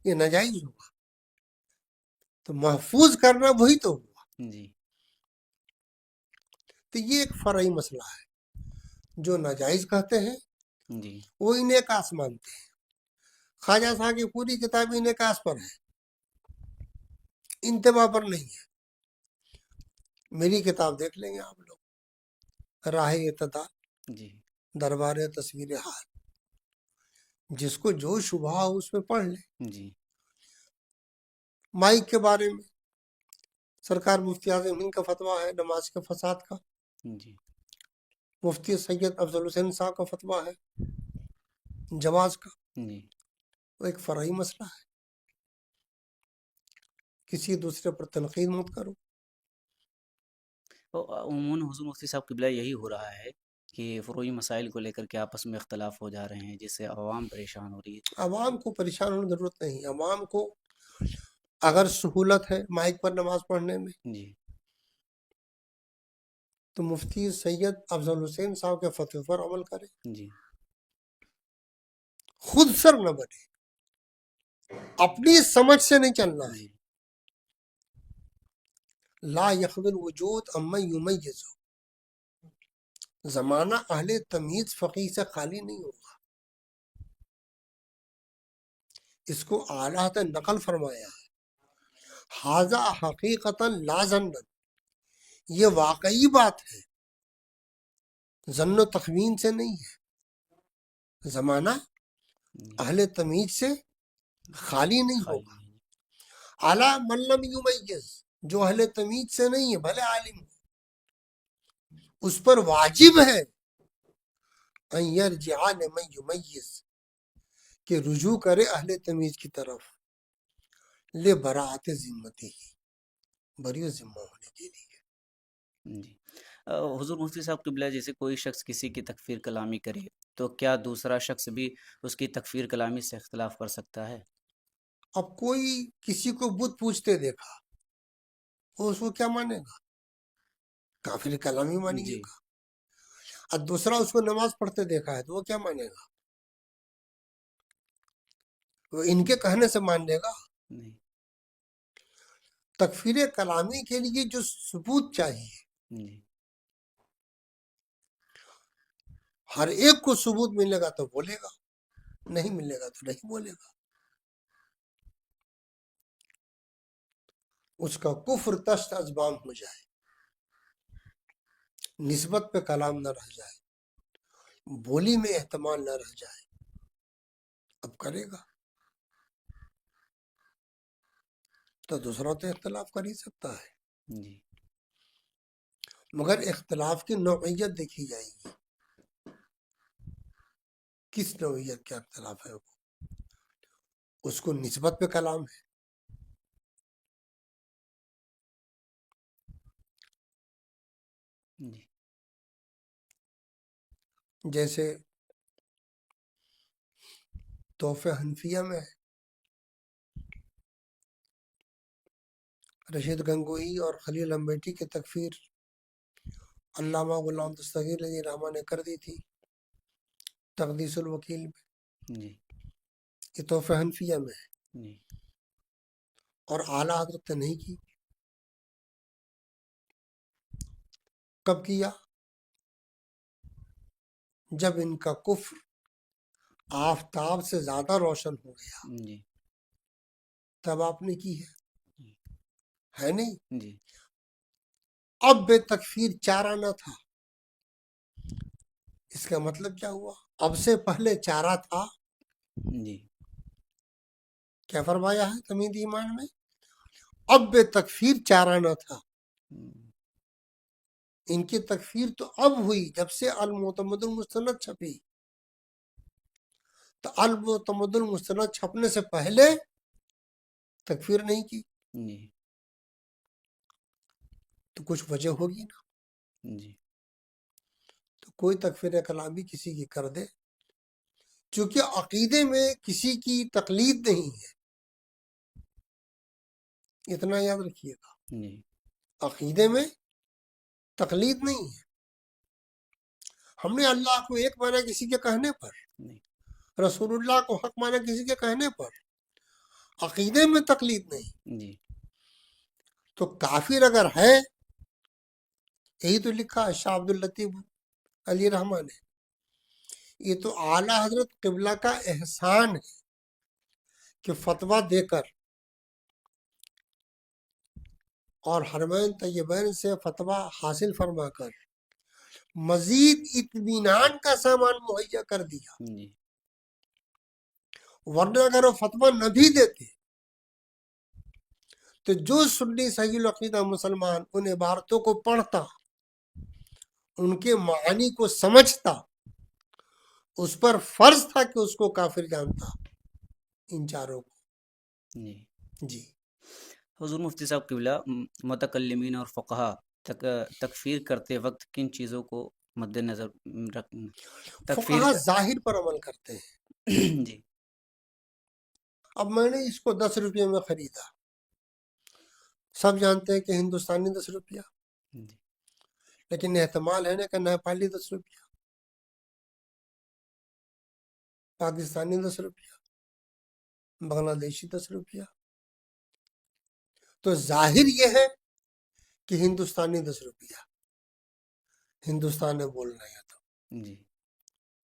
یہ ناجائز ہوگا. تو محفوظ کرنا وہی تو ہوا. جی تو یہ ایک فرعی مسئلہ ہے. جو ناجائز کہتے ہیں جی وہ انہیں کاس مانتے ہیں. خواجہ صاحب کی پوری کتاب انہیں کاس پر ہے، انتباہ پر نہیں ہے. میری کتاب دیکھ لیں گے آپ لوگ، راہ اعتدال جی دربار تصویر حال، جس کو جو شبہ ہو اس میں پڑھ لیں. جی مائک کے بارے میں سرکار مفتی اعظم ہند کا فتویٰ ہے نماز کے فساد کا. جی مفتی سید افضل حسین صاحب کا فتویٰ ہے جواز کا. جی وہ ایک فرعی مسئلہ ہے، کسی دوسرے پر تنقید مت کرو. عموماً حضور مفتی صاحب قبلہ یہی ہو رہا ہے کہ فروعی مسائل کو لے کر کے آپس میں اختلاف ہو جا رہے ہیں، جس سے عوام پریشان ہو رہی ہے. عوام کو پریشان ہونے کی ضرورت نہیں. عوام کو اگر سہولت ہے مائک پر نماز پڑھنے میں جی تو مفتی سید افضل حسین صاحب کے فتوی پر عمل کرے، جی خود سر نہ بنے. اپنی سمجھ سے نہیں چلنا ہے. جی لا یخذ الوجود اما یمیز، زمانہ اہل تمیز فقیہ سے خالی نہیں ہوگا. اس کو اعلیٰ نقل فرمایا ہے، حاذا حقیقتا لا ظنا، یہ واقعی بات ہے، ظن و تخمین سے نہیں ہے. زمانہ جی اہل تمیز سے خالی نہیں خالی ہوگا. نہیں. اعلیٰ من لم یمیز، جو اہل تمیز سے نہیں ہے بھلے عالم ہو، اس پر واجب ہے ان یرجع لمن یمیز، کہ رجوع کرے اہل تمیز کی طرف، لے براعت ذمتی، بری ذمہ ہونے کے لیے. جی حضور مفتی صاحب قبلہ جیسے کوئی شخص کسی کی تکفیر کلامی کرے تو کیا دوسرا شخص بھی اس کی تکفیر کلامی سے اختلاف کر سکتا ہے؟ اب کوئی کسی کو بت پوجتے دیکھا، وہ اس کو کیا مانے گا؟ کافر کلامی مانیے جی گا. اور دوسرا اس کو نماز پڑھتے دیکھا ہے تو وہ کیا مانے گا؟ وہ ان کے کہنے سے مان لے گا. نہیں تکفیر کلامی کے لیے جو ثبوت چاہیے، جی ہر ایک کو ثبوت ملے گا تو بولے گا، نہیں ملے گا تو نہیں بولے گا. اس کا کفر تشت ازبام ہو جائے، نسبت پہ کلام نہ رہ جائے، بولی میں احتمال نہ رہ جائے، اب کرے گا تو دوسرا تو اختلاف کر ہی سکتا ہے، جی مگر اختلاف کی نوعیت دیکھی جائے گی. کس نوعیت کا اختلاف ہے؟ وہ اس کو نسبت پہ کلام ہے، جی جیسے تحفہ حنفیہ میں ہے، رشید گنگوئی اور خلیل امبیٹی کی تکفیر علامہ غلام دستگیر علی رحمہ نے کر دی تھی تقدیس الوکیل میں. جی یہ تحفہ حنفیہ میں ہے، جی اور اعلیٰ حضرت نے نہیں کی. کب کیا؟ جب ان کا کفر آفتاب سے زیادہ روشن ہو گیا جی تب آپ نے کی ہے نہیں. جی اب بے تکفیر چارہ نہ تھا. اس کا مطلب کیا ہوا؟ اب سے پہلے چارہ تھا، جی کیا فرمایا ہے تمہید ایمان میں؟ اب بے تکفیر چارہ نہ تھا، ان کی تکفیر تو اب ہوئی جب سے المعتمد المستند چھپی، تو المعتمد المستند چھپنے سے پہلے تکفیر نہیں کی، جی تو کچھ وجہ ہوگی نا، جی تو کوئی تکفیر کلامی کسی کی کر دے، چونکہ عقیدے میں کسی کی تقلید نہیں ہے، اتنا یاد رکھیے گا، جی عقیدے میں تقلید نہیں ہے۔ ہم نے اللہ کو ایک مانا کسی کے کہنے پر، جی رسول اللہ کو حق مانا کسی کے کہنے پر، عقیدے میں تقلید نہیں۔ جی تو کافر اگر ہے، یہی تو لکھا ہے شاہ عبد اللطیف علی رحمان نے، یہ تو اعلیٰ حضرت قبلہ کا احسان ہے کہ فتویٰ دے کر اور حرمین طیبین سے فتویٰ حاصل فرما کر مزید اطمینان کا سامان مہیا کر دیا، جی ورنہ اگر وہ فتویٰ نہ بھی دیتے تو جو سنی صحیح العقیدہ مسلمان ان عبارتوں کو پڑھتا، ان کے معانی کو سمجھتا، اس پر فرض تھا کہ اس کو کافر جانتا، ان چاروں کو۔ جی جی حضور مفتی صاحب قبلہ، متکلمین اور فقہا تکفیر کرتے وقت کن چیزوں کو مد نظر رکھ تکفیر فقہا ظاہر پر عمل کرتے ہیں۔ جی اب میں نے اس کو 10 روپے میں خریدا، سب جانتے ہیں کہ ہندوستانی 10 روپیہ، جی لیکن احتمال ہے نا کہ نیپالی 10 روپیہ، پاکستانی 10 روپیہ، بنگلہ دیشی 10 روپیہ، تو ظاہر یہ ہے کہ ہندوستانی 10 روپیہ، ہندوستان میں بولنا ہے تو جی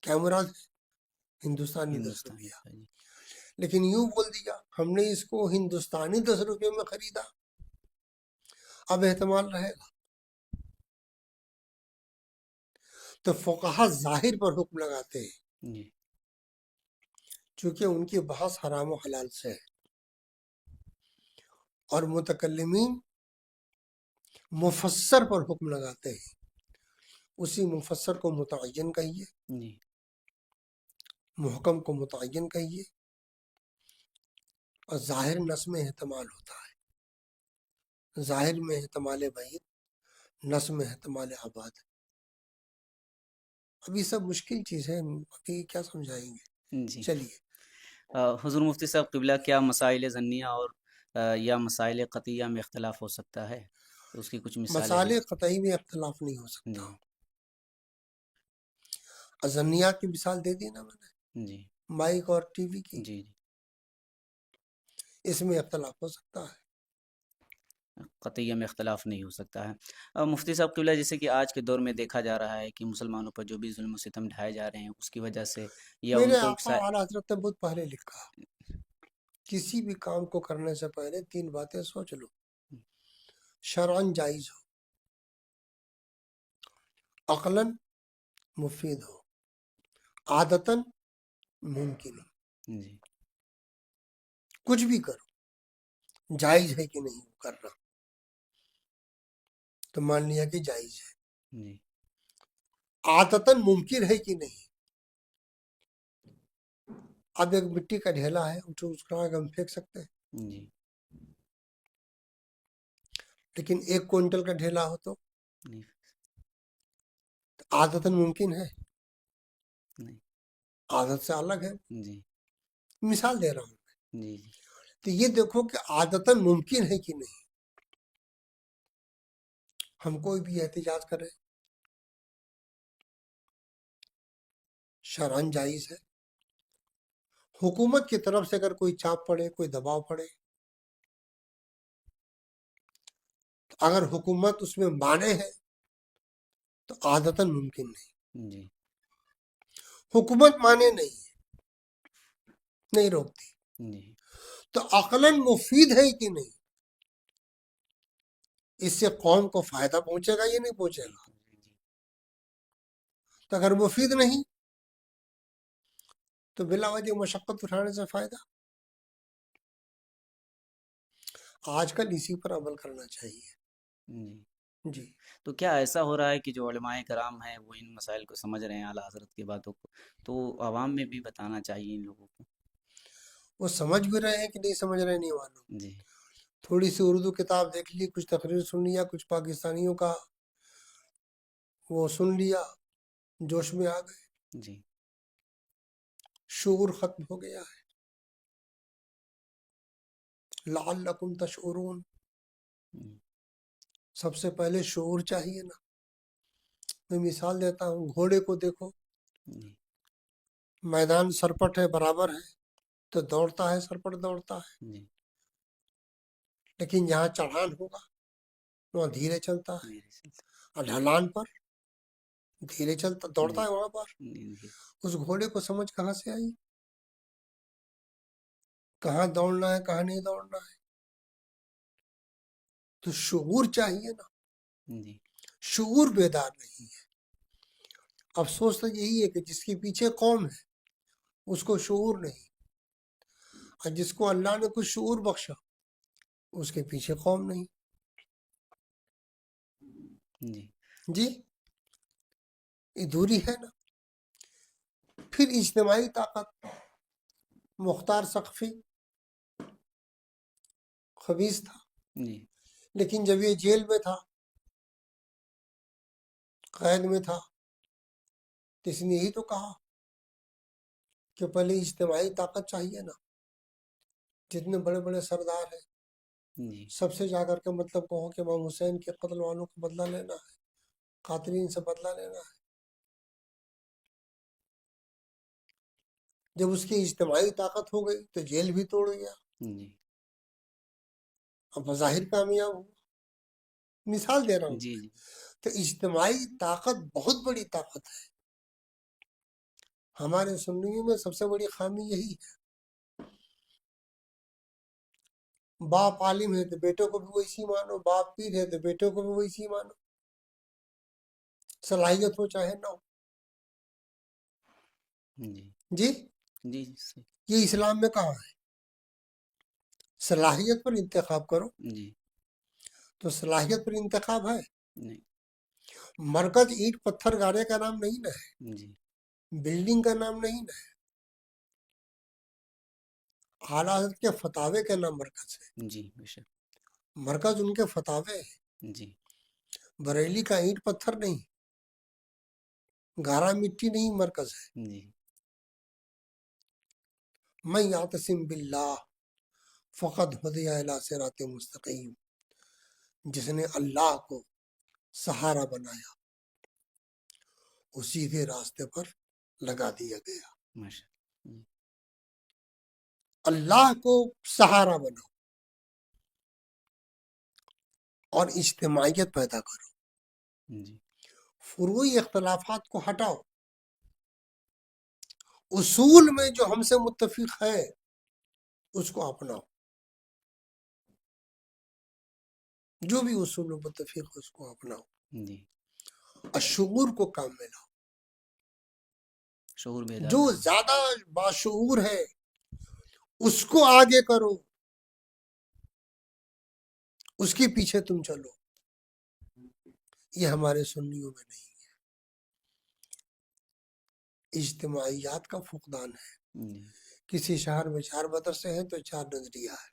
کیا مراد ہے؟ ہندوستانی 10 ہندوستانی روپیہ، کا جی لیکن یوں بول دیا ہم نے اس کو ہندوستانی 10 روپے میں خریدا، اب احتمال رہے گا۔ تو فقہا ظاہر پر حکم لگاتے ہیں، جی چونکہ ان کی بحث حرام و حلال سے ہے، اور متکلمین مفسر پر حکم لگاتے ہیں، اسی مفسر کو متعین کہیے، جی محکم کو متعین کہیے، اور ظاہر نص میں احتمال ہوتا ہے، ظاہر میں احتمال بعید، نص میں احتمال آباد۔ ابھی سب مشکل چیز ہے، ابھی کیا سمجھائیں گے، جی چلیے۔ حضور مفتی صاحب قبلہ، کیا مسائل ضنیہ اور یا مسائل قطعیہ میں اختلاف ہو سکتا ہے؟ تو اس کی کچھ مثالیں مسائل دیں۔ قطعی میں اختلاف نہیں ہو سکتا، جی ازنیات کی مثال دے دی نا میں نے، جی مائک اور ٹی وی کی، جی اس میں اختلاف ہو سکتا ہے۔ قطعیہ میں اختلاف نہیں ہو سکتا ہے۔ مفتی صاحب قبلہ، جیسے کہ آج کے دور میں دیکھا جا رہا ہے کہ مسلمانوں پر جو بھی ظلم و ستم ڈھائے جا رہے ہیں، اس کی وجہ سے یا ان میرے کو آقا اعلیٰ حضرت نے بہت پہلے لکھا، کسی بھی کام کو کرنے سے پہلے 3 باتیں سوچ لو، شرعاً جائز ہو، عقلاً مفید ہو، عادتاً ممکن ہو، جی کچھ بھی کرو جائز ہے کہ نہیں کرنا، تو مان لیا کہ جائز ہے، جی عادتاً ممکن ہے کہ نہیں۔ اب ایک مٹی کا ڈھیلا ہے، اس کو ہم پھینک سکتے ہیں، جی لیکن 1 کوئنٹل کا ڈھیلا ہو تو نہیں عادتاً ممکن ہے، نہیں عادت سے الگ ہے، جی مثال دے رہا ہوں۔ جی جی تو یہ دیکھو کہ عادتاً ممکن ہے کہ نہیں، ہم کوئی بھی احتجاج کریں شرعاً جائز ہے، حکومت کی طرف سے اگر کوئی چاپ پڑے، کوئی دباؤ پڑے، اگر حکومت اس میں مانے ہے تو عادتاً ممکن نہیں، جی حکومت مانے نہیں روکتی، جی تو عقلاً مفید ہے کہ نہیں، اس سے قوم کو فائدہ پہنچے گا یا نہیں پہنچے گا؟ تو اگر مفید نہیں تو بلا وجہ مشقت اٹھانے سے فائدہ؟ آج کل اسی پر عمل کرنا چاہیے. جی جی تو کیا ایسا ہو رہا ہے کہ جو علماء کرام ہیں وہ ان مسائل کو سمجھ رہے ہیں اعلیٰ حضرت کی باتوں کو، تو عوام میں بھی بتانا چاہیے ان لوگوں کو؟ وہ سمجھ بھی رہے ہیں کہ نہیں سمجھ رہے نہیں معلوم. جی تھوڑی سی اردو کتاب دیکھ لی، کچھ تقریر سن لیا، کچھ پاکستانیوں کا وہ سن لیا، جوش میں آ گئے، جی شعور ختم ہو گیا ہے. لعلکم تشعرون، ہم، سب سے پہلے شعور چاہیے نا. میں مثال دیتا ہوں، گھوڑے کو دیکھو، جی میدان سرپٹ ہے، برابر ہے تو دوڑتا ہے، سرپٹ دوڑتا ہے. جی لیکن جہاں چڑھان ہوگا وہاں دھیرے چلتا ہے، میرے سلسلے اور ڈھلان پر دھیرے چلتا دوڑتا جی ہے. وہاں پر جی اس گھوڑے کو سمجھ کہاں سے آئی، کہاں دوڑنا ہے کہاں نہیں دوڑنا ہے؟ تو شعور چاہیے نا. جی شعور بیدار نہیں ہے. افسوس تو یہی ہے کہ جس کے پیچھے قوم ہے اس کو شعور نہیں، اور جس کو اللہ نے کچھ شعور بخشا اس کے پیچھے قوم نہیں. جی جی یہ دوری ہے نا. پھر اجتماعی طاقت، مختار سقفی خبیث تھا، جی لیکن جب یہ جیل میں تھا، قید میں تھا، تو اس نے یہی تو کہا کہ پہلے اجتماعی طاقت چاہیے نا. جتنے بڑے بڑے سردار ہیں جی سب سے جا کر کے مطلب کہو کہ امام حسین کے قتل والوں کو بدلہ لینا ہے، قاتلین سے بدلہ لینا ہے. جب اس کی اجتماعی طاقت ہو گئی تو جیل بھی توڑ گیا، جی اب بظاہر کامیاب ہوا. مثال دے رہا ہوں. جی جی تو اجتماعی طاقت بہت بڑی طاقت ہے. ہمارے سنیوں میں سب سے بڑی خامی یہی ہے. باپ عالم ہے تو بیٹوں کو بھی ویسی مانو، باپ پیر ہے تو بیٹوں کو بھی ویسی مانو، صلاحیت ہو چاہے نہ ہو. جی جی جی صحیح. یہ اسلام میں کہاں ہے؟ صلاحیت پر انتخاب کرو. جی تو صلاحیت پر انتخاب ہے. نہیں. مرکز اینٹ پتھر گاڑے کا نام نہیں نا ہے، جی بلڈنگ کا نام نہیں نا ہے، اعلیٰ حضرت کے فتاوے کا نام مرکز ہے. جی بے شک. مرکز ان کے فتاوے ہے. جی بریلی کا اینٹ پتھر نہیں، گارا مٹی نہیں مرکز ہے. جی من یعتصم باللہ فقد ہدی الی صراط مستقیم. جس نے اللہ کو سہارا بنایا وہ سیدھے راستے پر لگا دیا گیا. ماشاء اللہ. اللہ کو سہارا بناؤ اور اجتماعیت پیدا کرو. جی فروعی اختلافات کو ہٹاؤ، اصول میں جو ہم سے متفق ہے اس کو اپناؤ. جو بھی اصول میں متفق ہے اس کو اپناؤ. جی اور شعور کو کام میں لاؤ. شعور بیدار جو کریں. زیادہ باشعور ہے اس کو آگے کرو، اس کے پیچھے تم چلو. یہ ہمارے سنیوں میں نہیں ہے. اجتماعیات کا فقدان ہے. جی کسی شہر میں 4 مدرسے ہیں تو 4 نظریہ ہے،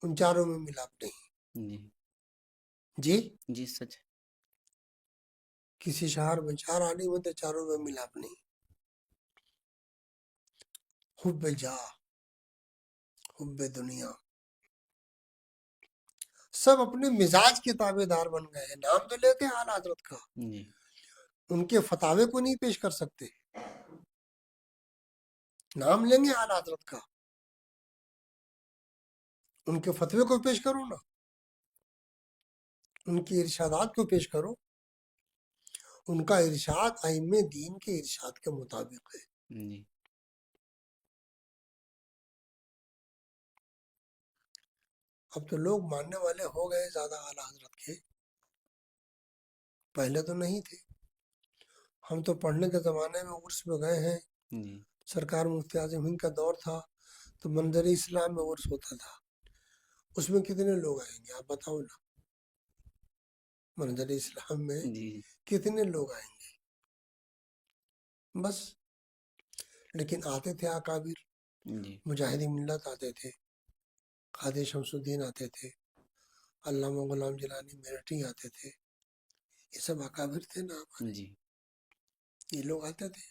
ان چاروں میں ملاپ نہیں. جی جی جی سچ ہے. کسی شہر میں 4 عالم ہیں تو چاروں میں ملاپ نہیں. حب جاہ، حب دنیا، سب اپنے مزاج کے تابع دار بن گئے ہیں. نام تو لیتے ہیں اعلیٰ حضرت کا، جی ان کے فتاوے کو نہیں پیش کر سکتے. نام لیں گے اعلیٰ حضرت کا، ان کے فتوے کو پیش کرو نا، ان کی ارشادات کو پیش کرو. ان کا ارشاد ائمہ دین کے ارشاد کے مطابق ہے. جی اب تو لوگ ماننے والے ہو گئے زیادہ اعلیٰ حضرت کے، پہلے تو نہیں تھے. ہم تو پڑھنے کے زمانے میں عرس میں گئے ہیں، جی سرکار مفتی اعظم ہند کا دور تھا تو منظر اسلام میں عرس ہوتا تھا، اس میں کتنے لوگ آئیں گے آپ بتاؤ نا، منظر اسلام میں جی کتنے لوگ آئیں گے؟ بس لیکن آتے تھے اکابر، جی مجاہد ملت آتے تھے، قاضی شمس الدین آتے تھے، علامہ غلام جیلانی میرٹھی آتے تھے، یہ سب اکابر تھے نا ہمارے، جی یہ لوگ آتے تھے،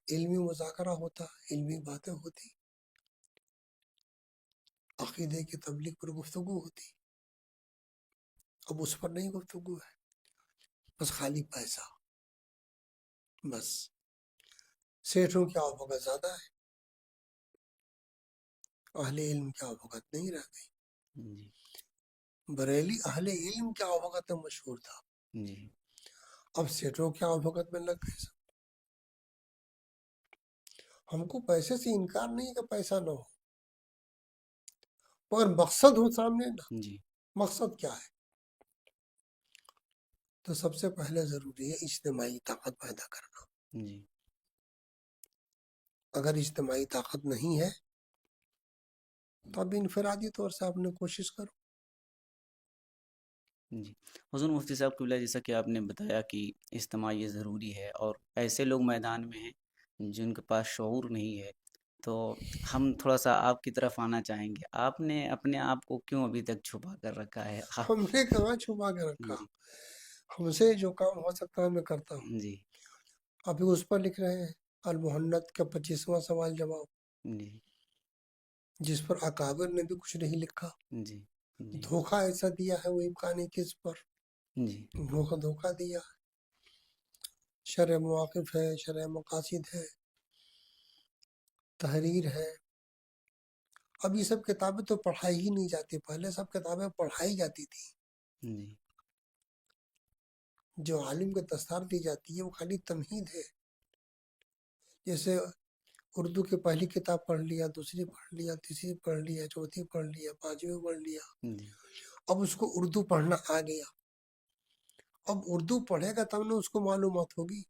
علمی مذاکرہ ہوتا، علمی باتیں ہوتی، عقیدے کی تبلیغ پر گفتگو ہوتی۔ اب اس پر نہیں گفتگو ہے، بس خالی پیسہ، بس سیٹھوں کی آفت زیادہ ہے، اہل علم کی آفت نہیں رہ گئی۔ جی بریلی اہل علم کی آفت میں مشہور تھا، جی اب سیٹوں کی آفت میں لگ گئے سب۔ ہم کو پیسے سے انکار نہیں کہ پیسہ نہ ہو، مگر مقصد ہو سامنے نا، جی مقصد کیا ہے؟ تو سب سے پہلے ضروری ہے اجتماعی طاقت پیدا کرنا۔ جی اگر اجتماعی طاقت نہیں ہے تو اب انفرادی طور سے آپ نے کوشش کرو۔ جی حضور مفتی صاحب قبلہ، جیسا کہ آپ نے بتایا کہ اجتماعی ضروری ہے اور ایسے لوگ میدان میں ہیں جن کے پاس شعور نہیں ہے، تو ہم تھوڑا سا آپ کی طرف آنا چاہیں گے۔ آپ نے اپنے آپ کو کیوں ابھی تک چھپا کر رکھا ہے؟ ہم نے کہاں چھپا کے رکھا، جی ہم سے جو کام ہو سکتا ہے میں کرتا ہوں۔ جی ابھی اس پر لکھ رہے ہیں المحنت کا 25واں سوال جواب، جی جس پر اکابر نے بھی کچھ نہیں لکھا۔ جی جی دھوکہ ایسا دیا ہے وہ امکانی کس پر، جی دھوکہ دیا ہے۔ شرح مواقف ہے، شرح مقاصد ہے، تحریر ہے۔ اب یہ سب کتابیں تو پڑھائی ہی نہیں جاتی، پہلے سب کتابیں پڑھائی جاتی تھی۔ جی جو عالم کو دستار دی جاتی ہے وہ خالی تمہید ہے، جیسے اردو کی پہلی کتاب پڑھ لیا، دوسری پڑھ لیا، تیسری پڑھ لیا، چوتھی پڑھ لیا، پانچویں پڑھ لیا، جی اب اس کو اردو پڑھنا آ گیا، اب اردو پڑھے گا تب نہ اس کو معلومات ہوگی۔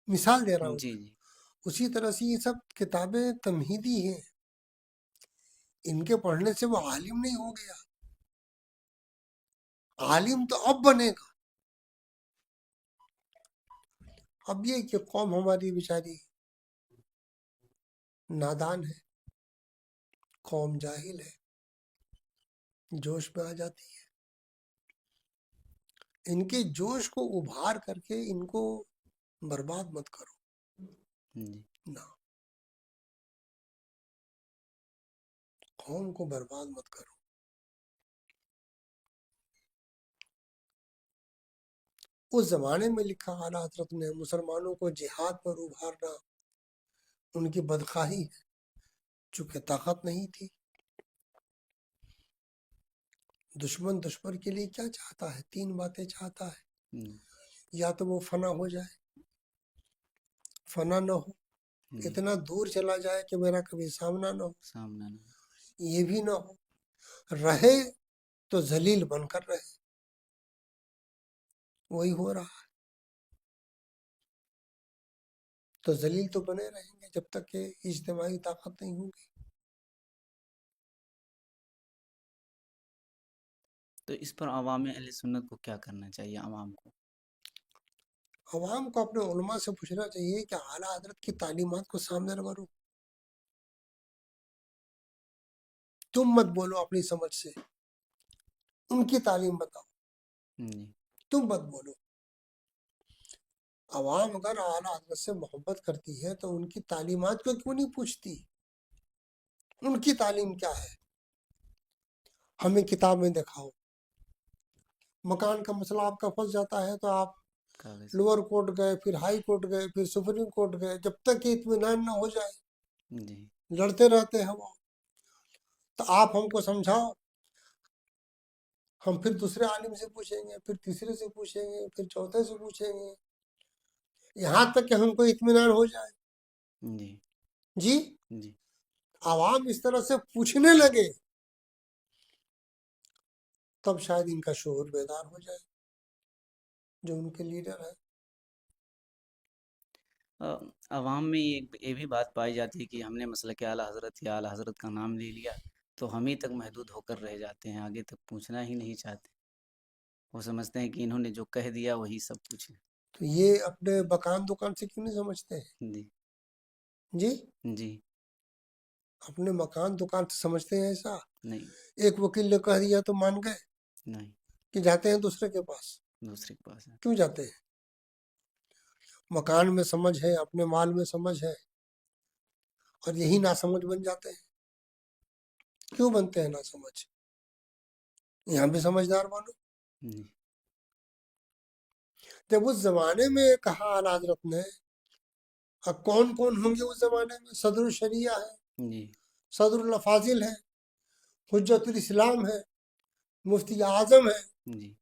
مثال دے رہا ہوں جی میں، جی اسی طرح سے یہ سب کتابیں تمہیدی ہیں، ان کے پڑھنے سے وہ عالم نہیں ہو گیا، عالم تو اب بنے گا۔ اب یہ کہ قوم ہماری بیچاری نادان ہے، قوم جاہل ہے، جوش میں آ جاتی ہے۔ ان کے جوش کو ابھار کر کے ان کو برباد مت کرو جی نہ، قوم کو برباد مت کرو۔ اس زمانے میں لکھا اعلیٰ حضرت نے، مسلمانوں کو جہاد پر ابھارنا ان کی بدخواہی ہے، چونکہ طاقت نہیں تھی۔ دشمن کے لیے کیا چاہتا ہے؟ 3 باتیں چاہتا ہے، یا تو وہ فنا ہو جائے، فنا نہ ہو، جی اتنا دور چلا جائے کہ میرا کبھی سامنا نہ ہو، سامنا نہ یہ بھی نہ ہو، رہے تو ذلیل بن کر رہے، وہی ہو رہا ہے۔ تو ذلیل تو بنے رہیں گے جب تک کہ اجتماعی طاقت نہیں ہوگی۔ تو اس پر عوام اہل سنت کو کیا کرنا چاہیے؟ عوام کو عوام کو اپنے علماء سے پوچھنا چاہیے کہ اعلیٰ حضرت کی تعلیمات کو سامنے رکھو، تم مت بولو اپنی سمجھ سے، ان کی تعلیم بتاؤ، جی تم مت بولو۔ عوام اگر اعلیٰ حضرت سے محبت کرتی ہے تو ان کی تعلیمات کو کیوں نہیں پوچھتی؟ ان کی تعلیم کیا ہے؟ ہمیں کتاب میں دکھاؤ۔ مکان کا مسئلہ آپ کا پھنس جاتا ہے تو آپ کاغذ لوور کورٹ گئے، پھر ہائی کورٹ گئے، پھر سپریم کورٹ گئے، جب تک کہ اطمینان نہ ہو جائے جی لڑتے رہتے ہیں وہ۔ تو آپ ہم کو سمجھاؤ، ہم پھر دوسرے عالم سے پوچھیں گے، پھر تیسرے سے پوچھیں گے، پھر چوتھے سے پوچھیں گے، یہاں تک کہ ہم کو اطمینان ہو جائے۔ جی جی جی عوام اس طرح سے پوچھنے لگے تب شاید ان کا شعور بیدار ہو جائے، جو ان کے لیڈر ہے۔ عوام میں یہ بھی بات پائی جاتی ہے کہ ہم نے مسلک اعلیٰ حضرت یا اعلیٰ حضرت کا نام لے لیا تو ہم ہی تک محدود ہو کر رہ جاتے ہیں، آگے تک پوچھنا ہی نہیں چاہتے، وہ سمجھتے ہیں کہ انہوں نے جو کہہ دیا وہی سب کچھ ہے۔ تو یہ اپنے مکان دکان سے کیوں نہیں سمجھتے ہیں؟ جی جی، جی اپنے مکان دکان سے سمجھتے ہیں ایسا؟ نہیں ایک وکیل نے کہہ دیا تو مان گئے نہیں، کہ جاتے ہیں دوسرے کے پاس؟ دوسرے کے پاس ہے۔ کیوں جاتے ہیں؟ مکان میں سمجھ ہے، اپنے مال میں سمجھ ہے، اور یہی ناسمجھ بن جاتے ہیں۔ کیوں بنتے ہیں ناسمجھ؟ یہاں بھی سمجھدار بنو۔ جی جب اس زمانے میں کہا اعلیٰ حضرت نے، اب کون کون ہوں گے اس زمانے میں؟ صدر الشریعہ ہے، جی صدر الافاضل ہے، حجت الاسلام ہے، مفتی اعظم ہے۔ جی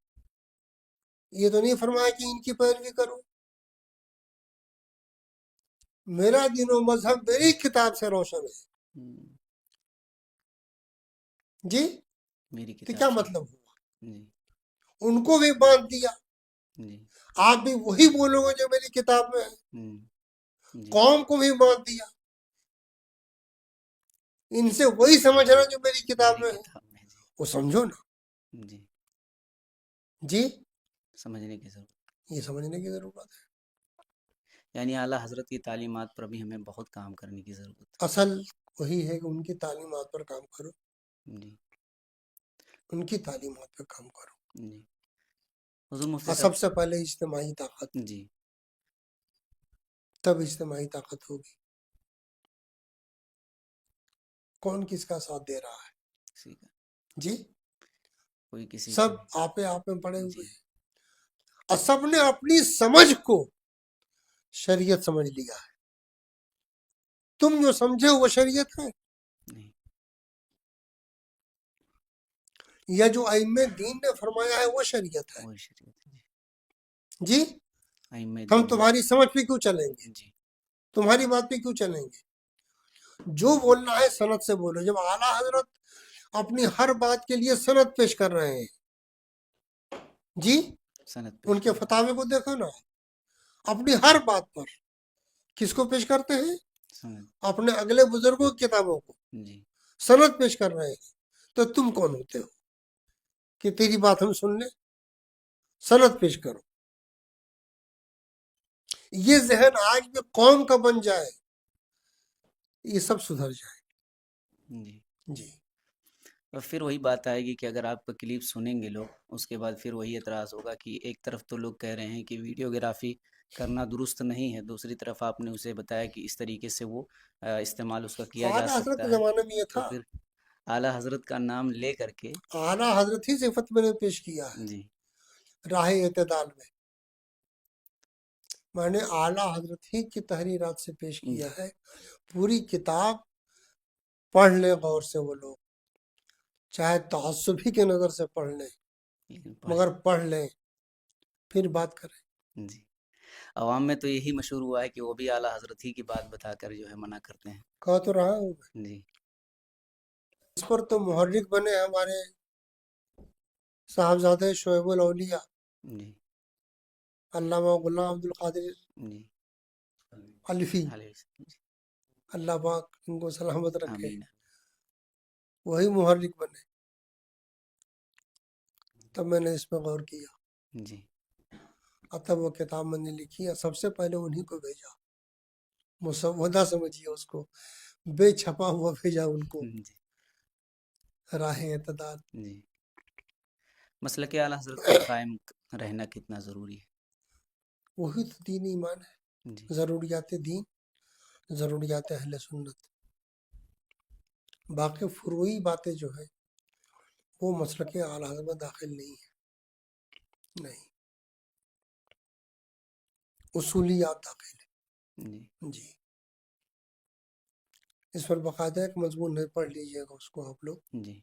یہ تو نہیں فرمایا کہ ان کی پیروی کرو۔ میرا دین و مذہب میری کتاب سے روشن ہے۔ ہم، جی، میری تو کتاب کیا سے۔ مطلب ہوا؟ جی ان کو بھی باندھ دیا، جی آپ بھی وہی بولو گے جو میری کتاب میں ہے۔ ہم، جی قوم کو بھی باندھ دیا، ان سے وہی سمجھنا جو میری کتاب میری میں ہے۔ کتاب میں۔ جی وہ سمجھو نا۔ جی جی، سمجھنے کی ضرورت، یہ سمجھنے کی ضرورت ہے۔ یعنی اعلیٰ حضرت کی تعلیمات پر بھی ہمیں بہت کام کرنے کی ضرورت اصل وہی ہے کہ ان کی تعلیمات پر کام کرو، ہے۔ جی ان کی تعلیمات پر کام کرو، جی حضور مفتی اور صاحب۔ سب سے پہلے اجتماعی طاقت، جی تب اجتماعی طاقت ہوگی۔ کون کس کا ساتھ دے رہا ہے؟ کسی کا، جی، کوئی کسی سب کا۔ آپ میں پڑے ہوئے جی ہیں، اور سب نے اپنی سمجھ کو شریعت سمجھ لیا ہے۔ تم جو سمجھے وہ شریعت ہے، نہیں یا جو ائمہ دین نے فرمایا ہے وہ شریعت ہے؟ وہی شریعت ہے۔ جی، ائمہ ہم دین۔ تمہاری سمجھ پہ کیوں چلیں گے؟ جی تمہاری بات پہ کیوں چلیں گے؟ جو بولنا ہے سند سے بولو۔ جب اعلیٰ حضرت اپنی ہر بات کے لیے سند پیش کر رہے ہیں، جی، سند ان پیش کے کریں۔ فتاوی کو دیکھو نا، اپنی ہر بات پر کس کو پیش کرتے ہیں؟ سند۔ اپنے اگلے بزرگوں کی کتابوں کو جی سند پیش کر رہے ہیں۔ تو تم کون ہوتے ہو کہ تیری بات ہم سن لیں؟ سند پیش کرو۔ یہ ذہن آج بھی قوم کا بن جائے، یہ سب سدھر جائے۔ جی جی، اور پھر وہی بات آئے گی کہ اگر آپ کا کلپ سنیں گے لوگ، اس کے بعد پھر وہی اعتراض ہوگا کہ ایک طرف تو لوگ کہہ رہے ہیں کہ ویڈیوگرافی کرنا درست نہیں ہے، دوسری طرف آپ نے اسے بتایا کہ اس طریقے سے وہ استعمال اس کا کیا جا اعلیٰ حضرت کے سکتا ہے، زمانے میں یہ تو تھا۔ پھر اعلیٰ حضرت کا نام لے کر کے۔ اعلیٰ حضرت ہی صفت میں نے پیش کیا ہے جی راہ اعتدال میں نے اعلیٰ حضرت ہی کی تحریرات سے پیش جی کیا ہے۔ پوری کتاب پڑھ لیں غور سے وہ لوگ، چاہے تعصبی کے نظر سے پڑھ لیں، لیکن پڑھیں۔ مگر پڑھ لیں پھر بات کریں۔ جی عوام میں تو یہی مشہور ہوا ہے کہ وہ بھی اعلیٰ حضرت ہی کی بات بتا کر جو ہے منع کرتے ہیں۔ کہا تو رہا ہوں میں، جی اس پر تو محرک بنے ہمارے صاحبزادے شعیب الاولیاء جی علامہ غلام عبد القادر جی الفی، علیہ السلام۔ جی اللہ پاک ان کو سلامت رکھے، آمین۔ وہی محرک بنے۔ تب میں نے اس پہ غور کیا، جی اور تب وہ کتاب میں نے لکھی، اور سب سے پہلے انہی کو بھیجا، مسودہ سمجھیے اس کو، بے چھپا ہوا بھیجا ان کو، جی راہ اعتدال۔ جی مسلک اعلیٰ حضرت پر قائم رہنا کتنا ضروری ہے؟ وہی تو دین ایمان ہے، جی ضروریات دین، ضروریات اہل سنت۔ باقی فروعی باتیں جو ہیں وہ مسلک اعلیٰ حضرت میں داخل نہیں ہے، نہیں، اصولیات داخل جی ہے۔ جی، اس پر باقاعدہ ایک مضمون ہے، پڑھ لیجئے گا اس کو آپ لوگ، جی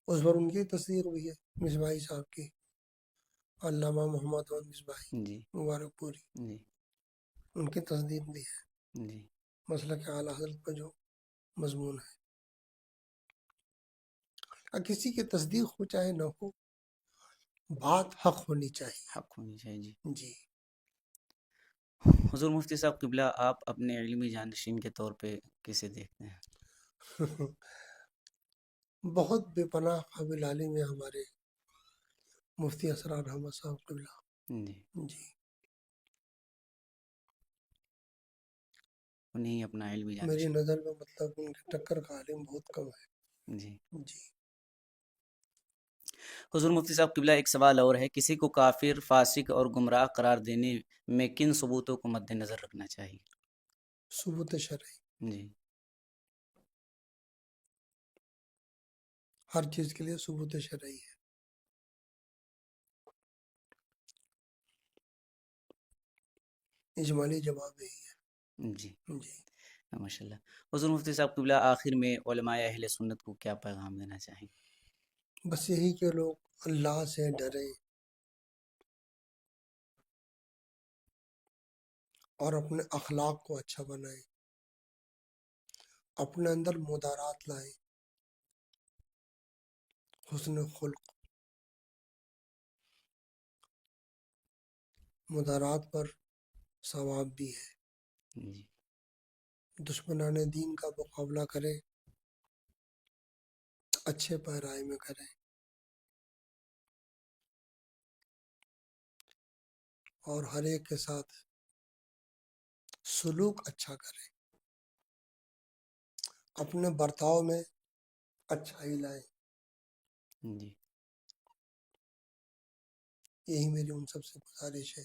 اس پر ان کی تصدیق بھی ہے، مصباحی صاحب کی، علامہ محمد احمد مصباحی جی مبارک پوری، جی ان کی تصدیق بھی ہے جی مسلک اعلیٰ حضرت کا جو مضمون ہے۔ اور کسی کی تصدیق ہو چاہے نہ ہو، بات حق ہونی چاہیے۔ حق ہونی چاہیے۔ جی جی، حضور مفتی صاحب قبلہ، آپ اپنے علمی جانشین کے طور پہ کسے دیکھتے ہیں؟ بہت بے پناہ قابل عالم ہے ہمارے مفتی اسرار احمد صاحب قبلہ. جی، جی، انہیں اپنا علمی میری جانشین. نظر میں مطلب ان کے ٹکر کا عالم بہت کم ہے. جی. جی. حضور مفتی صاحب قبلہ، ایک سوال اور ہے، کسی کو کافر، فاسق اور گمراہ قرار دینے میں کن ثبوتوں کو مد نظر رکھنا چاہیے؟ ثبوت شرعی، جی. ہر چیز کے لیے ثبوت شرعی ہے. اجمالی جواب یہی جی، ہے. جی. ماشاء اللہ. حضور مفتی صاحب قبلہ، آخر میں علماء اہل سنت کو کیا پیغام دینا چاہیں؟ بس یہی کہ لوگ اللہ سے ڈریں اور اپنے اخلاق کو اچھا بنائیں، اپنے اندر مدارات لائیں، حسن خلق. مدارات پر ثواب بھی ہے. جی. دشمنان دین کا مقابلہ کریں، اچھے پیرائے میں کریں، اور ہر ایک کے ساتھ سلوک اچھا کریں، اپنے برتاؤ میں اچھائی لائیں. جی. یہی میری ان سب سے گزارش ہے.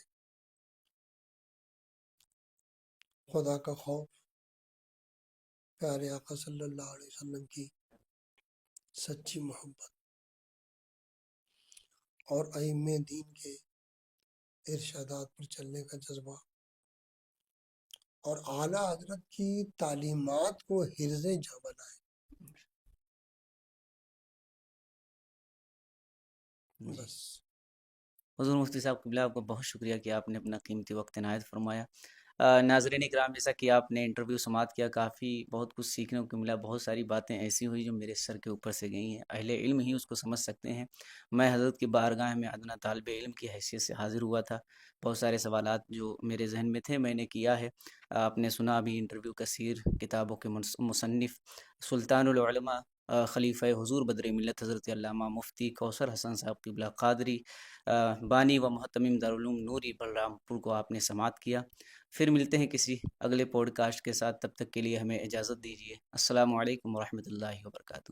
خدا کا خوف، پیارے آقا صلی اللہ علیہ وسلم کی سچی محبت اور ائمہ دین کے ارشادات پر چلنے کا جذبہ، اور اعلیٰ حضرت کی تعلیمات کو حرز جاں بنائیں. جی. بس. حضور مفتی صاحب قبلہ، آپ کو بہت شکریہ کہ آپ نے اپنا قیمتی وقت عنایت فرمایا. ناظرین اکرام، جیسا کہ آپ نے انٹرویو سماعت کیا، کافی بہت کچھ سیکھنے کو ملا. بہت ساری باتیں ایسی ہوئی جو میرے سر کے اوپر سے گئی ہیں، اہل علم ہی اس کو سمجھ سکتے ہیں. میں حضرت کی بارگاہ میں ادنیٰ طالب علم کی حیثیت سے حاضر ہوا تھا. بہت سارے سوالات جو میرے ذہن میں تھے میں نے کیا ہے. آپ نے سنا ابھی انٹرویو کثیر کتابوں کے مصنف سلطان العلماء خلیفہ حضور بدر ملت حضرت علامہ مفتی کوثر حسن صاحب قبلہ قادری، بانی و محتمم دارالعلوم نوری بلرام پور کو آپ نے سماعت کیا. پھر ملتے ہیں کسی اگلے پوڈ کاسٹ کے ساتھ، تب تک کے لیے ہمیں اجازت دیجیے. السلام علیکم ورحمۃ اللہ وبرکاتہ.